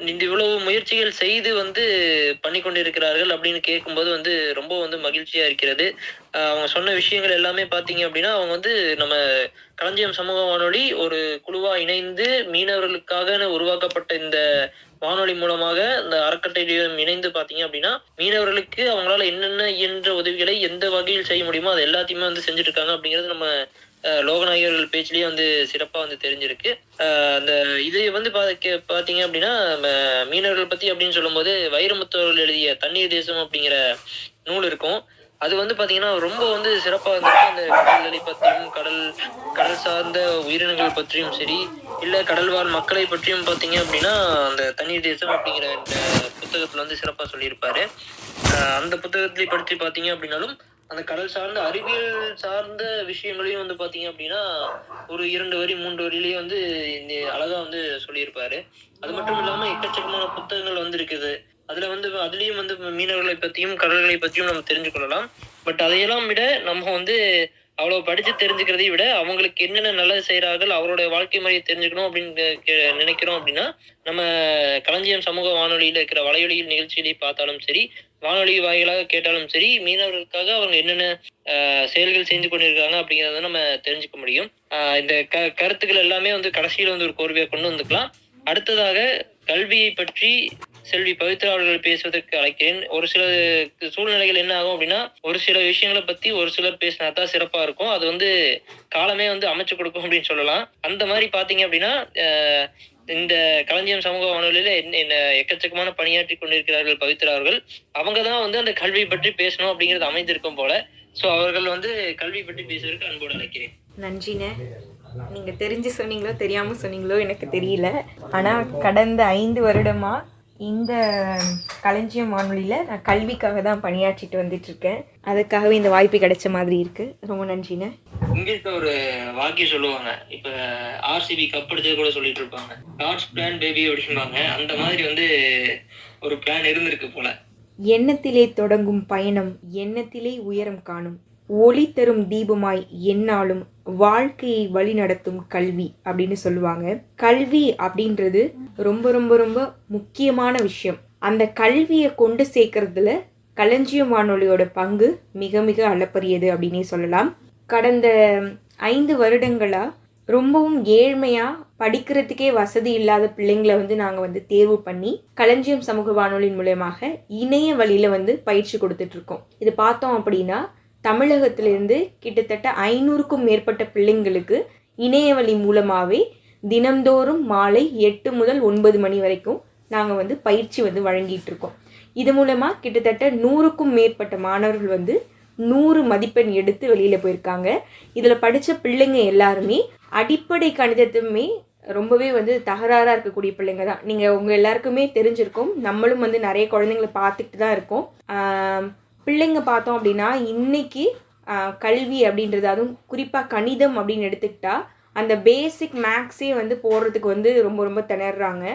இந்த இவ்வளவு முயற்சிகள் செய்து பண்ணி கொண்டிருக்கிறார்கள் அப்படின்னு கேட்கும்போது ரொம்ப மகிழ்ச்சியா இருக்கிறது. அவங்க சொன்ன விஷயங்கள் எல்லாமே பாத்தீங்க அப்படின்னா அவங்க நம்ம களஞ்சியம் சமூக வானொலி ஒரு குழுவா இணைந்து மீனவர்களுக்காக உருவாக்கப்பட்ட இந்த வானொலி மூலமாக இந்த அறக்கட்டளையும் இணைந்து பாத்தீங்க அப்படின்னா மீனவர்களுக்கு அவங்களால என்னென்ன இயன்ற உதவிகளை எந்த வகையில் செய்ய முடியுமோ அது எல்லாத்தையுமே செஞ்சுட்டு இருக்காங்க அப்படிங்கிறது நம்ம லோகநாயகர்கள் பேச்சிலேயே சிறப்பா தெரிஞ்சிருக்கு. அந்த இது பாத்தீங்க அப்படின்னா மீனவர்கள் பத்தி அப்படின்னு சொல்லும் போது வைரமுத்து அவர்கள் எழுதிய தண்ணீர் தேசம் அப்படிங்கிற நூல் இருக்கும். அது பாத்தீங்கன்னா ரொம்ப சிறப்பா அந்த கடல்களை பற்றியும் கடல் சார்ந்த உயிரினங்கள் பற்றியும் சரி, இல்ல கடல்வாழ் மக்களை பற்றியும் பாத்தீங்க அப்படின்னா அந்த தண்ணீர் தேசம் அப்படிங்கிற இந்த புத்தகத்துல சிறப்பா சொல்லியிருப்பாரு. அந்த புத்தகத்திலே படிச்சு பாத்தீங்க அப்படின்னாலும் அந்த கடல் சார்ந்த அறிவியல் சார்ந்த விஷயங்களையும் பாத்தீங்க அப்படின்னா ஒரு 2 வரி 3 வரியிலேயே இந்த அழகா சொல்லியிருப்பாரு. அது மட்டும் இல்லாம எக்கச்சக்கமான புத்தகங்கள் இருக்குது. அதுல அதுலயும் மீனவர்களை பத்தியும் கடல்களை பத்தியும் நம்ம தெரிஞ்சு கொள்ளலாம். பட் அதையெல்லாம் விட நம்ம அவ்வளவு படிச்சு தெரிஞ்சுக்கிறதை விட அவங்களுக்கு என்னென்ன நல்லது செய்யறார்கள், அவருடைய வாழ்க்கை முறையை தெரிஞ்சுக்கணும் அப்படின்னு நினைக்கிறோம் அப்படின்னா நம்ம களஞ்சியம் சமூக வானொலியில இருக்கிற வலையொலியில் நிகழ்ச்சியிலே பார்த்தாலும் சரி, வானொலி வாயிலாக கேட்டாலும் சரி, மீனவர்களுக்காக அவங்க என்னென்ன செயல்கள் செஞ்சு கொண்டிருக்காங்க அப்படிங்கறத நம்ம தெரிஞ்சுக்க முடியும். இந்த கருத்துக்கள் எல்லாமே கடைசியில ஒரு கோர்வையா கொண்டு வந்துக்கலாம். அடுத்ததாக கல்வியை பற்றி செல்வி பவித்ரா அவர்கள் பேசுவதற்கு அழைக்கிறேன். ஒரு சில சூழ்நிலைகள் என்ன ஆகும் அப்படின்னா ஒரு சில விஷயங்களை பத்தி ஒரு சிலர் பேசினா தான் சிறப்பா இருக்கும். அது காலமே அமைச்சு கொடுக்கும் அப்படின்னு சொல்லலாம். அந்த மாதிரி பாத்தீங்க அப்படின்னா இந்த களஞ்சியம் சமூக வானொலியில என்ன எக்கச்சக்கமான பணியாற்றி கொண்டிருக்கிறார்கள் பவித்ரா அவர்கள். அவங்கதான் அந்த கல்வி பற்றி பேசணும் அப்படிங்கிறது அமைந்திருக்கும் போல. சோ அவர்கள் கல்வி பற்றி பேசுவதற்கு அன்போடு அழைக்கிறேன்.
நன்றிண்ணே. நீங்க தெரிஞ்சு சொன்னீங்களோ தெரியாம சொன்னீங்களோ எனக்கு தெரியல. ஆனா கடந்த 5 வருடமா இந்த களஞ்சியம் வானொலியில் நான் கல்விக்காக தான் பணியாற்றிட்டு வந்துட்டு இருக்கேன். அதுக்காகவே இந்த வாய்ப்பு கிடைச்ச மாதிரி இருக்கு. ரொம்ப நன்றிண்ணே.
இங்கிலீஷ்ல ஒரு வாக்கியம் சொல்லுவாங்க, இப்ப RCB கப் அடிச்சது கூட சொல்லிட்டு இருப்பாங்க, காட்ஸ் பிளான் பேபி அப்படிம்பாங்க. அந்த மாதிரி ஒரு பிளான் இருந்திருக்கு போல.
எண்ணத்திலே தொடங்கும் பயணம் எண்ணத்திலே உயரம் காணும். ஒளி தரும் தீபமாய் எந்நாளும் வாழ்க்கையை வழிநடத்தும் கல்வி அப்படின்னு சொல்லுவாங்க. கல்வி அப்படின்றது ரொம்ப ரொம்ப ரொம்ப முக்கியமான விஷயம். அந்த கல்வியை கொண்டு சேர்க்கறதுல களஞ்சியம் வானொலியோட பங்கு மிக மிக அளப்பரியது அப்படின்னே சொல்லலாம். கடந்த 5 வருடங்களா ரொம்பவும் ஏழ்மையா படிக்கிறதுக்கே வசதி இல்லாத பிள்ளைங்களை நாங்கள் தேர்வு பண்ணி களஞ்சியம் சமூக வானொலியின் மூலமாக இணைய வழியில பயிற்சி கொடுத்துட்டு இருக்கோம். இது பார்த்தோம் அப்படின்னா தமிழகத்திலிருந்து கிட்டத்தட்ட 500க்கும் மேற்பட்ட பிள்ளைங்களுக்கு இணைய வழி மூலமாகவே தினம்தோறும் மாலை 8 முதல் 9 மணி வரைக்கும் நாங்கள் பயிற்சி வழங்கிட்டு இருக்கோம். இது மூலமாக கிட்டத்தட்ட 100க்கும் மேற்பட்ட மாணவர்கள் 100 மதிப்பெண் எடுத்து வெளியில் போயிருக்காங்க. இதில் படித்த பிள்ளைங்க எல்லாருமே அடிப்படை கணிதத்துமே ரொம்பவே தகராறாக இருக்கக்கூடிய பிள்ளைங்க தான். நீங்கள் உங்கள் எல்லாருக்குமே தெரிஞ்சிருக்கும். நம்மளும் நிறைய குழந்தைங்களை பார்த்துக்கிட்டு தான் இருக்கோம். பிள்ளைங்க பார்த்தோம் அப்படின்னா இன்னைக்கு கல்வி அப்படின்றது, அதுவும் குறிப்பாக கணிதம் அப்படின்னு எடுத்துக்கிட்டா அந்த பேசிக் மேக்ஸே போடுறதுக்கு ரொம்ப ரொம்ப திணறாங்க.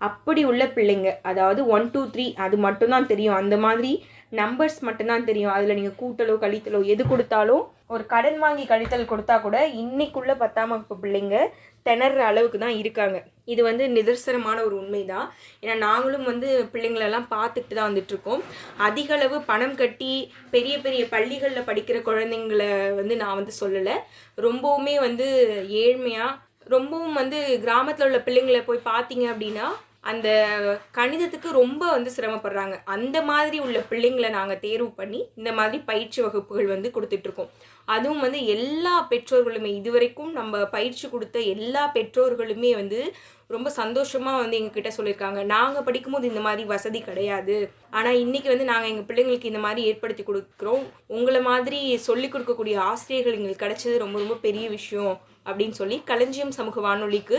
அப்படி உள்ள பிள்ளைங்க, அதாவது 1 2 3 அது மட்டும்தான் தெரியும், அந்த மாதிரி நம்பர்ஸ் மட்டும்தான் தெரியும். அதில் நீங்கள் கூட்டலோ கழித்தலோ எது கொடுத்தாலும், ஒரு கடன் வாங்கி கழித்தல் கொடுத்தா கூட இன்னைக்குள்ள 10ஆம் வகுப்பு பிள்ளைங்க திணற அளவுக்கு தான் இருக்காங்க. இது நிதர்சனமான ஒரு உண்மை தான். ஏன்னா நாங்களும் பிள்ளைங்களெல்லாம் பார்த்துட்டு தான் வந்துட்டுருக்கோம். அதிகளவு பணம் கட்டி பெரிய பெரிய பள்ளிகளில் படிக்கிற குழந்தைங்களை நான் சொல்லலை. ரொம்பவுமே ஏழ்மையாக, ரொம்பவும் கிராமத்தில் உள்ள பிள்ளைங்களை போய் பார்த்தீங்க அப்படின்னா அந்த கணிதத்துக்கு ரொம்ப சிரமப்படுறாங்க. அந்த மாதிரி உள்ள பிள்ளைங்களை நாங்கள் தேர்வு பண்ணி இந்த மாதிரி பயிற்சி வகுப்புகள் கொடுத்துட்ருக்கோம். அதுவும் எல்லா பெற்றோர்களுமே, இதுவரைக்கும் நம்ம பயிற்சி கொடுத்த எல்லா பெற்றோர்களுமே ரொம்ப சந்தோஷமாக எங்ககிட்ட சொல்லியிருக்காங்க, நாங்கள் படிக்கும்போது இந்த மாதிரி வசதி கிடையாது, ஆனால் இன்றைக்கி நாங்கள் எங்கள் பிள்ளைங்களுக்கு இந்த மாதிரி ஏற்படுத்தி கொடுக்குறோம், உங்களை மாதிரி சொல்லிக் கொடுக்கக்கூடிய ஆசிரியர்கள் எங்களுக்கு கிடைச்சது ரொம்ப ரொம்ப பெரிய விஷயம் அப்படின்னு சொல்லி களஞ்சியம் சமூக வானொலிக்கு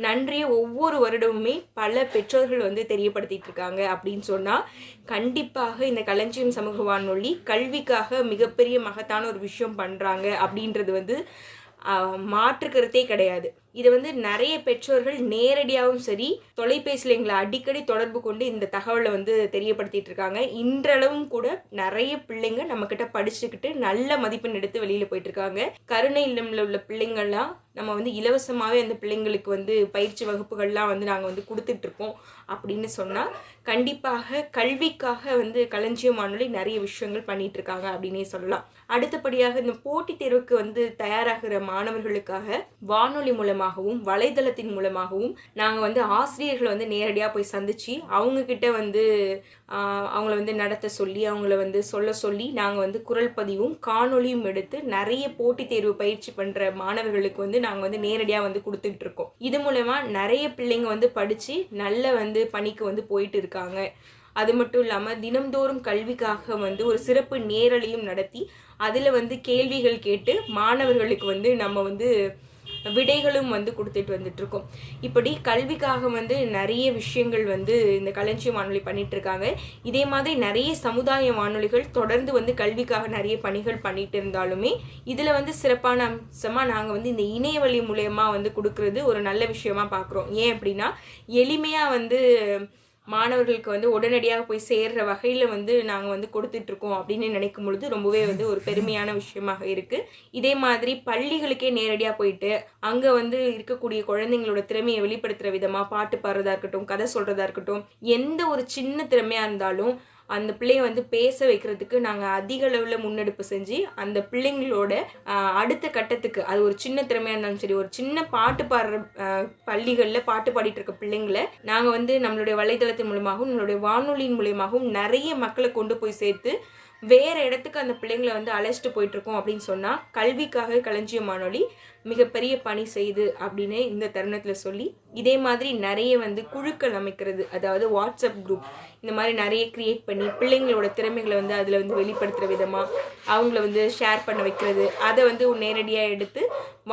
நன்றியை ஒவ்வொரு வருடமுமே பல பெற்றோர்கள் தெரியப்படுத்திட்டு இருக்காங்க. அப்படின்னு சொன்னால் கண்டிப்பாக இந்த களஞ்சியம் சமூக வானொலி கல்விக்காக மிகப்பெரிய மகத்தான ஒரு விஷயம் பண்ணுறாங்க அப்படின்றது மாற்றுக்கருத்தே கிடையாது. இது நிறைய பெற்றோர்கள் நேரடியாகவும் சரி தொலைபேசியில் எங்களை அடிக்கடி தொடர்பு கொண்டு இந்த தகவலை தெரியப்படுத்திட்டு இருக்காங்க. இன்றளவும் கூட நிறைய பிள்ளைங்க நம்மக்கிட்ட படிச்சுக்கிட்டு நல்ல மதிப்பெண் எடுத்து வெளியில் போயிட்டு இருக்காங்க. கருணை இல்லம்ல உள்ள பிள்ளைங்கள்லாம் நம்ம இலவசமாகவே அந்த பிள்ளைங்களுக்கு பயிற்சி வகுப்புகள்லாம் நாங்கள் கொடுத்துட்ருக்கோம். அப்படின்னு சொன்னால் கண்டிப்பாக கல்விக்காக களஞ்சியம் வானொலி நிறைய விஷயங்கள் பண்ணிட்டு இருக்காங்க அப்படின்னே சொல்லலாம். அடுத்தபடியாக இந்த போட்டித் தேர்வுக்கு தயாராகிற மாணவர்களுக்காக வானொலி மூலமாகவும் வலைதளத்தின் மூலமாகவும் நாங்கள் ஆசிரியர்களை நேரடியாக போய் சந்தித்து அவங்கக்கிட்ட அவங்கள நடத்த சொல்லி அவங்கள சொல்ல சொல்லி நாங்கள் குரல் பதிவும் காணொலியும் எடுத்து நிறைய போட்டித் தேர்வு பயிற்சி பண்ணுற மாணவர்களுக்கு நாங்கள் நேரடியாக கொடுத்துட்டு இருக்கோம். இது மூலமாக நிறைய பிள்ளைங்க படித்து நல்ல பணிக்கு போயிட்டு இருக்காங்க. அது மட்டும் இல்லாமல் தினம்தோறும் கல்விக்காக ஒரு சிறப்பு நேரலையும் நடத்தி அதில் கேள்விகள் கேட்டு மாணவர்களுக்கு நம்ம விடைகளும் கொடுத்துட்டு வந்துட்டுருக்கோம். இப்படி கல்விக்காக நிறைய விஷயங்கள் இந்த களஞ்சியம் வானொலி பண்ணிட்டு இருக்காங்க. இதே மாதிரி நிறைய சமுதாய வானொலிகள் தொடர்ந்து கல்விக்காக நிறைய பணிகள் பண்ணிட்டு இருந்தாலுமே இதில் சிறப்பான அம்சமாக நாங்கள் இந்த இணையவழி மூலயமா கொடுக்கறது ஒரு நல்ல விஷயமா பார்க்குறோம். ஏன் அப்படின்னா எளிமையாக மாணவர்களுக்கு உடனடியாக போய் சேர்ற வகையில் நாங்கள் கொடுத்துட்ருக்கோம் அப்படின்னு நினைக்கும் பொழுது ரொம்பவே ஒரு பெருமையான விஷயமாக இருக்குது. இதே மாதிரி பள்ளிகளுக்கே நேரடியாக போயிட்டு அங்கே இருக்கக்கூடிய குழந்தைங்களோட திறமையை வெளிப்படுத்துகிற விதமாக பாட்டு பாடுறதா இருக்கட்டும், கதை சொல்கிறதா இருக்கட்டும், எந்த ஒரு சின்ன திறமையாக இருந்தாலும் அந்த பிள்ளைய பேச வைக்கிறதுக்கு நாங்கள் அதிக அளவில் முன்னெடுப்பு செஞ்சு அந்த பிள்ளைங்களோட அடுத்த கட்டத்துக்கு, அது ஒரு சின்ன திறமையாக இருந்தாலும் சரி, ஒரு சின்ன பாட்டு பாடுற பள்ளிகளில் பாட்டு பாடிட்டு இருக்க பிள்ளைங்களை நாங்கள் நம்மளுடைய வலைதளத்தின் மூலமாகவும் நம்மளுடைய வானொலியின் மூலமாகவும் நிறைய மக்களை கொண்டு போய் சேர்த்து வேறு இடத்துக்கு அந்த பிள்ளைங்களை அழைச்சிட்டு போயிட்டுருக்கோம். அப்படின்னு சொன்னால் கல்விக்காக களஞ்சியம் வானொலி மிகப்பெரிய பணி செய்யுது அப்படின்னு இந்த தருணத்தில் சொல்லி, இதே மாதிரி நிறைய குழுக்கள் அமைக்கிறது, அதாவது வாட்ஸ்அப் குரூப் இந்த மாதிரி நிறைய க்ரியேட் பண்ணி பிள்ளைங்களோட திறமைகளை அதில் வெளிப்படுத்துகிற விதமாக அவங்கள ஷேர் பண்ண வைக்கிறது, அதை நேரடியாக எடுத்து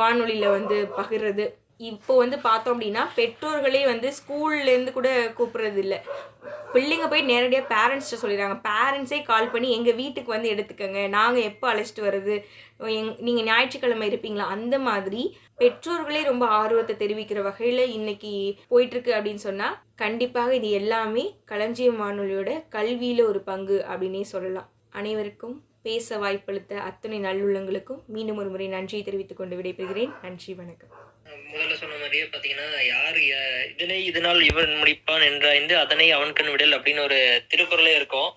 வானொலியில் பகிர்றது. இப்போ பார்த்தோம் அப்படின்னா பெற்றோர்களே ஸ்கூல்லேருந்து கூட கூப்பிட்றது இல்லை, பிள்ளைங்க போய் நேரடியாக பேரண்ட்ஸ்கிட்ட சொல்லிடுறாங்க. பேரண்ட்ஸே கால் பண்ணி எங்கள் வீட்டுக்கு எடுத்துக்கங்க, நாங்கள் எப்போ அழைச்சிட்டு வர்றது, நீங்கள் ஞாயிற்றுக்கிழமை இருப்பீங்களா, அந்த மாதிரி பெற்றோர்களே ரொம்ப ஆர்வத்தை தெரிவிக்கிற வகையில் இன்னைக்கு போயிட்டுருக்கு. அப்படின்னு சொன்னால் கண்டிப்பாக இது எல்லாமே களஞ்சியம் வானொலியோட கல்வியில் ஒரு பங்கு அப்படின்னே சொல்லலாம். அனைவருக்கும் பேச வாய்ப்பளித்த அத்தனை நல்லுள்ளங்களுக்கும் மீண்டும் ஒரு முறை நன்றியை தெரிவித்துக் கொண்டு விடைபெறுகிறேன். நன்றி, வணக்கம்.
முதல்ல சொன்ன மாதிரியே பாத்தீங்கன்னா, யாரு இதனை இதனால் இவன் முடிப்பான் என்றாய்ந்து அதனை அவன்கண் விடல் அப்படின்னு ஒரு திருக்குறளே இருக்கும்.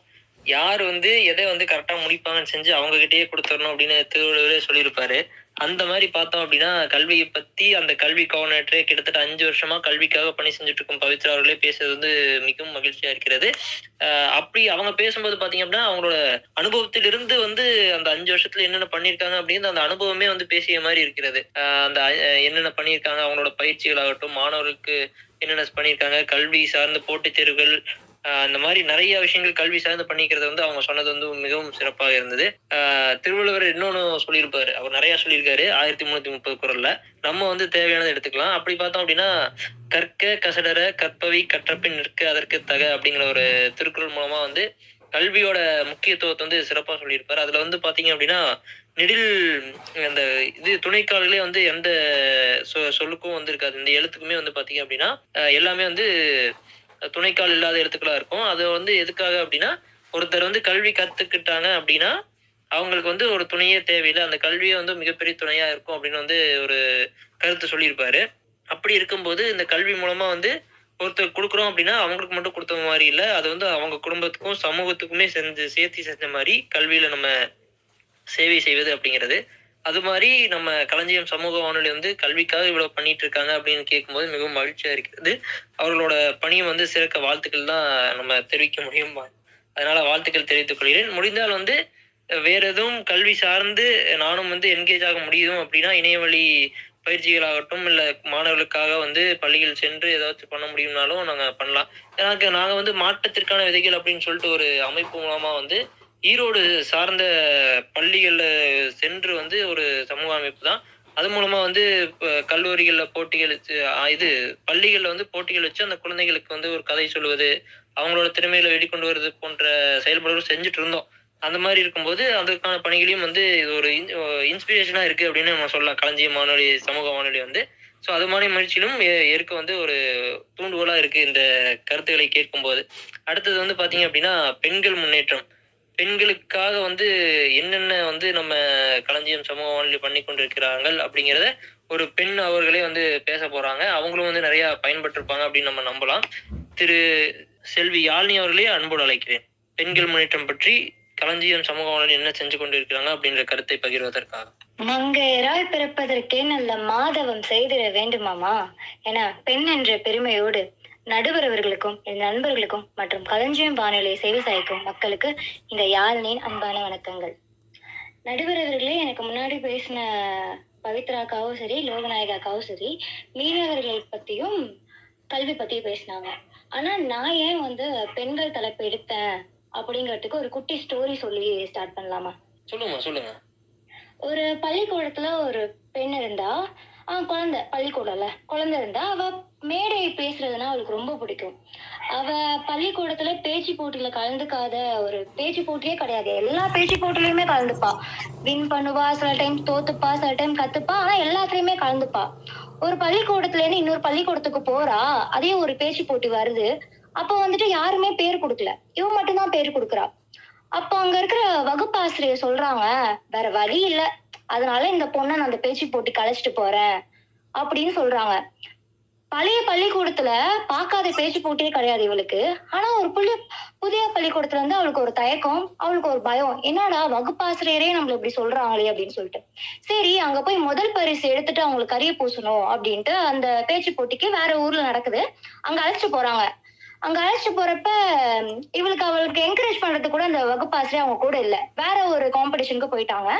யார் எதை கரெக்டா முடிப்பாங்கன்னு செஞ்சு அவங்க கிட்டயே கொடுத்துடணும் அப்படின்னு திருவள்ளுவரே சொல்லியிருப்பாரு. அந்த மாதிரி பார்த்தோம் அப்படின்னா, கல்வியை பத்தி அந்த கல்வி கோஆர்டினேட்டரே கிட்டத்தட்ட 5 வருஷமா கல்விக்காக பணி செஞ்சுட்டு இருக்கும் பவித்ரா அவர்களே பேசுறது மிகவும் மகிழ்ச்சியா இருக்கிறது. அப்படி அவங்க பேசும்போது பாத்தீங்க அப்படின்னா, அவங்களோட அனுபவத்திலிருந்து அந்த 5 வருஷத்துல என்னென்ன பண்ணியிருக்காங்க அப்படின்னு அந்த அனுபவமே பேசிய மாதிரி இருக்கிறது. அந்த என்னென்ன பண்ணியிருக்காங்க, அவங்களோட பயிற்சிகள் ஆகட்டும், மாணவர்களுக்கு என்னென்ன பண்ணியிருக்காங்க, கல்வி சார்ந்த போட்டித் தேர்வுகள், அந்த மாதிரி நிறைய விஷயங்கள் கல்வி சார்ந்து பண்ணிக்கிறது அவங்க சொன்னது மிகவும் சிறப்பாக இருந்தது. திருவள்ளுவர் இன்னொன்னு சொல்லியிருப்பாரு, அவர் நிறைய சொல்லியிருக்காரு 1330 குறள்ல. நம்ம தேவையானதை எடுத்துக்கலாம். அப்படி பார்த்தோம் அப்படின்னா, கற்க கசடர கற்பவை கற்றபின் நிற்க அதற்கு தக அப்படிங்கிற ஒரு திருக்குறள் மூலமா கல்வியோட முக்கியத்துவத்தை சிறப்பா சொல்லியிருப்பாரு. அதுல பாத்தீங்க அப்படின்னா, நெடில் அந்த துணைக்கால்களே எந்த சொல்லுக்கும் இருக்காது. இந்த எழுத்துக்குமே பாத்தீங்க அப்படின்னா எல்லாமே துணைக்கால் இல்லாத எழுத்துக்களா இருக்கும். அது எதுக்காக அப்படின்னா, ஒருத்தர் கல்வி கத்துக்கிட்டாங்க அப்படின்னா அவங்களுக்கு ஒரு துணையே தேவையில்லை, அந்த கல்வியே மிகப்பெரிய துணையா இருக்கும் அப்படின்னு ஒரு கருத்து சொல்லியிருப்பாரு. அப்படி இருக்கும்போது இந்த கல்வி மூலமா ஒருத்தர் கொடுக்குறோம் அப்படின்னா அவங்களுக்கு மட்டும் கொடுத்த மாதிரி இல்லை, அது அவங்க குடும்பத்துக்கும் சமூகத்துக்குமே சேர்த்து செஞ்ச மாதிரி கல்வியில நம்ம சேவை செய்வது அப்படிங்கிறது. அது மாதிரி நம்ம களஞ்சியம் சமூக வானொலி கல்விக்காக இவ்வளவு பண்ணிட்டு இருக்காங்க அப்படின்னு கேட்கும்போது மிகவும் மகிழ்ச்சியா இருக்கிறது. அவர்களோட பணியை சிறக்க வாழ்த்துக்கள் தான் நம்ம தெரிவிக்க முடியும். அதனால வாழ்த்துக்கள் தெரிவித்துக் கொள்கிறேன். முடிந்தால் வேற எதுவும் கல்வி சார்ந்து நானும் என்கேஜ் ஆக முடியும் அப்படின்னா, இணையவழி பயிற்சிகளாகட்டும் இல்ல மாணவர்களுக்காக பள்ளிகள் சென்று ஏதாச்சும் பண்ண முடியும்னாலும் நாங்க பண்ணலாம். நாங்க மாற்றத்திற்கான விதைகள் அப்படின்னு சொல்லிட்டு ஒரு அமைப்பு மூலமா ஈரோடு சார்ந்த பள்ளிகள்ல சென்று ஒரு சமூக அமைப்பு தான். அது மூலமா கல்லூரிகள்ல போட்டிகள் வச்சு பள்ளிகள்ல போட்டிகள் வச்சு அந்த குழந்தைகளுக்கு ஒரு கதை சொல்லுவது, அவங்களோட திறமையில வெளிக்கொண்டு வருவது போன்ற செயல்பாடுகள் செஞ்சுட்டு இருந்தோம். அந்த மாதிரி இருக்கும்போது அதுக்கான பணிகளையும் இது ஒரு இன்ஸ்பிரேஷனா இருக்கு அப்படின்னு நம்ம சொல்லலாம். களஞ்சியம் வானொலி சமூக வானொலி ஸோ அது மாதிரி முயற்சியிலும் ஏற்க ஒரு தூண்டுகோலா இருக்கு இந்த கருத்துக்களை கேட்கும்போது. அடுத்தது பாத்தீங்க அப்படின்னா, பெண்கள் முன்னேற்றம். பெண்களுக்காக என்னென்ன நம்ம களஞ்சியம் சமூக வானொலி பண்ணி கொண்டிருக்கிறார்கள் அப்படிங்கிறத ஒரு பெண் அவர்களே பேச போறாங்க. அவங்களும் நிறைய பயன்பட்டிருப்பாங்க அப்படின்னு நம்ம நம்பலாம். திரு செல்வி யாழினி அவர்களே அன்போடு அழைக்கிறேன். பெண்கள் முன்னேற்றம் பற்றி களஞ்சியம் சமூக வானொலி என்ன செஞ்சு கொண்டிருக்கிறாங்க அப்படின்ற கருத்தை பகிர்வதற்காக.
மங்கையராய் பிறப்பதற்கே நல்ல மாதவம் செய்திட வேண்டுமாமா என பெண் என்ற பெருமையோடு நடுவர் அவர்களுக்கும் என் நண்பர்களுக்கும் மற்றும் களஞ்சியம் வானொலியை சேவை சாய்க்கும் மக்களுக்கு இந்த யாழினியின் அன்பான வணக்கங்கள். நடுவர் அவர்களே, எனக்கு முன்னாடி பேசின பவித்ராக்காவும் சரி, லோகநாயகாக்காவும் சரி, மீனவர்களை பத்தியும் கல்வி பத்தியும் பேசினாங்க. ஆனா நான் ஏன் பெண்கள் தலைப்பு எடுத்தேன் அப்படிங்கிறதுக்கு ஒரு குட்டி ஸ்டோரி சொல்லி ஸ்டார்ட் பண்ணலாமா?
சொல்லுங்க.
ஒரு பள்ளிக்கூடத்துல ஒரு பெண் இருந்தா, குழந்தை இருந்தா, அவ மேடை பேசுறதுன்னா அவளுக்கு ரொம்ப பிடிக்கும். அவ பள்ளிக்கூடத்துல பேச்சு போட்டியில கலந்துக்காத ஒரு பேச்சு போட்டியே கிடையாது. எல்லா பேச்சு போட்டிலையுமே கலந்துப்பா. வின் பண்ணுவா, சில டைம் தோத்துப்பா, சில டைம் கத்துப்பா, ஆனா எல்லாத்துலயுமே கலந்துப்பா. ஒரு பள்ளிக்கூடத்துல இருந்து இன்னொரு பள்ளிக்கூடத்துக்கு போறா, அதே ஒரு பேச்சு போட்டி வருது. அப்ப யாருமே பேர் கொடுக்கல, இவ மட்டும்தான் பேர் கொடுக்குறா. அப்ப அங்க இருக்கிற வகுப்பாசிரியர் சொல்றாங்க, வேற வழி இல்ல, அதனால இந்த பொண்ணை நான் அந்த பேச்சு போட்டி கலைச்சிட்டு போறேன் அப்படின்னு சொல்றாங்க. பழைய பள்ளிக்கூடத்துல பார்க்காத பேச்சு போட்டியே கிடையாது இவளுக்கு. ஆனா ஒரு புதிய பள்ளிக்கூடத்துல அவளுக்கு ஒரு தயக்கம், அவளுக்கு ஒரு பயம். என்னடா வகுப்பாசிரியரே நம்மள இப்படி சொல்றாங்களே அப்படின்னு சொல்லிட்டு, சரி அங்க போய் முதல் பரிசு எடுத்துட்டு அவங்களுக்கு கரிய பூசணும் அப்படின்ட்டு அந்த பேச்சு போட்டிக்கு வேற ஊர்ல நடக்குது, அங்க அழைச்சிட்டு போறாங்க. அங்க அழைச்சிட்டு போறப்ப அவளுக்கு என்கரேஜ் பண்றது கூட அந்த வகுப்பாசிரியர் அவங்க கூட இல்ல, வேற ஒரு காம்படிஷனுக்கு போயிட்டாங்க.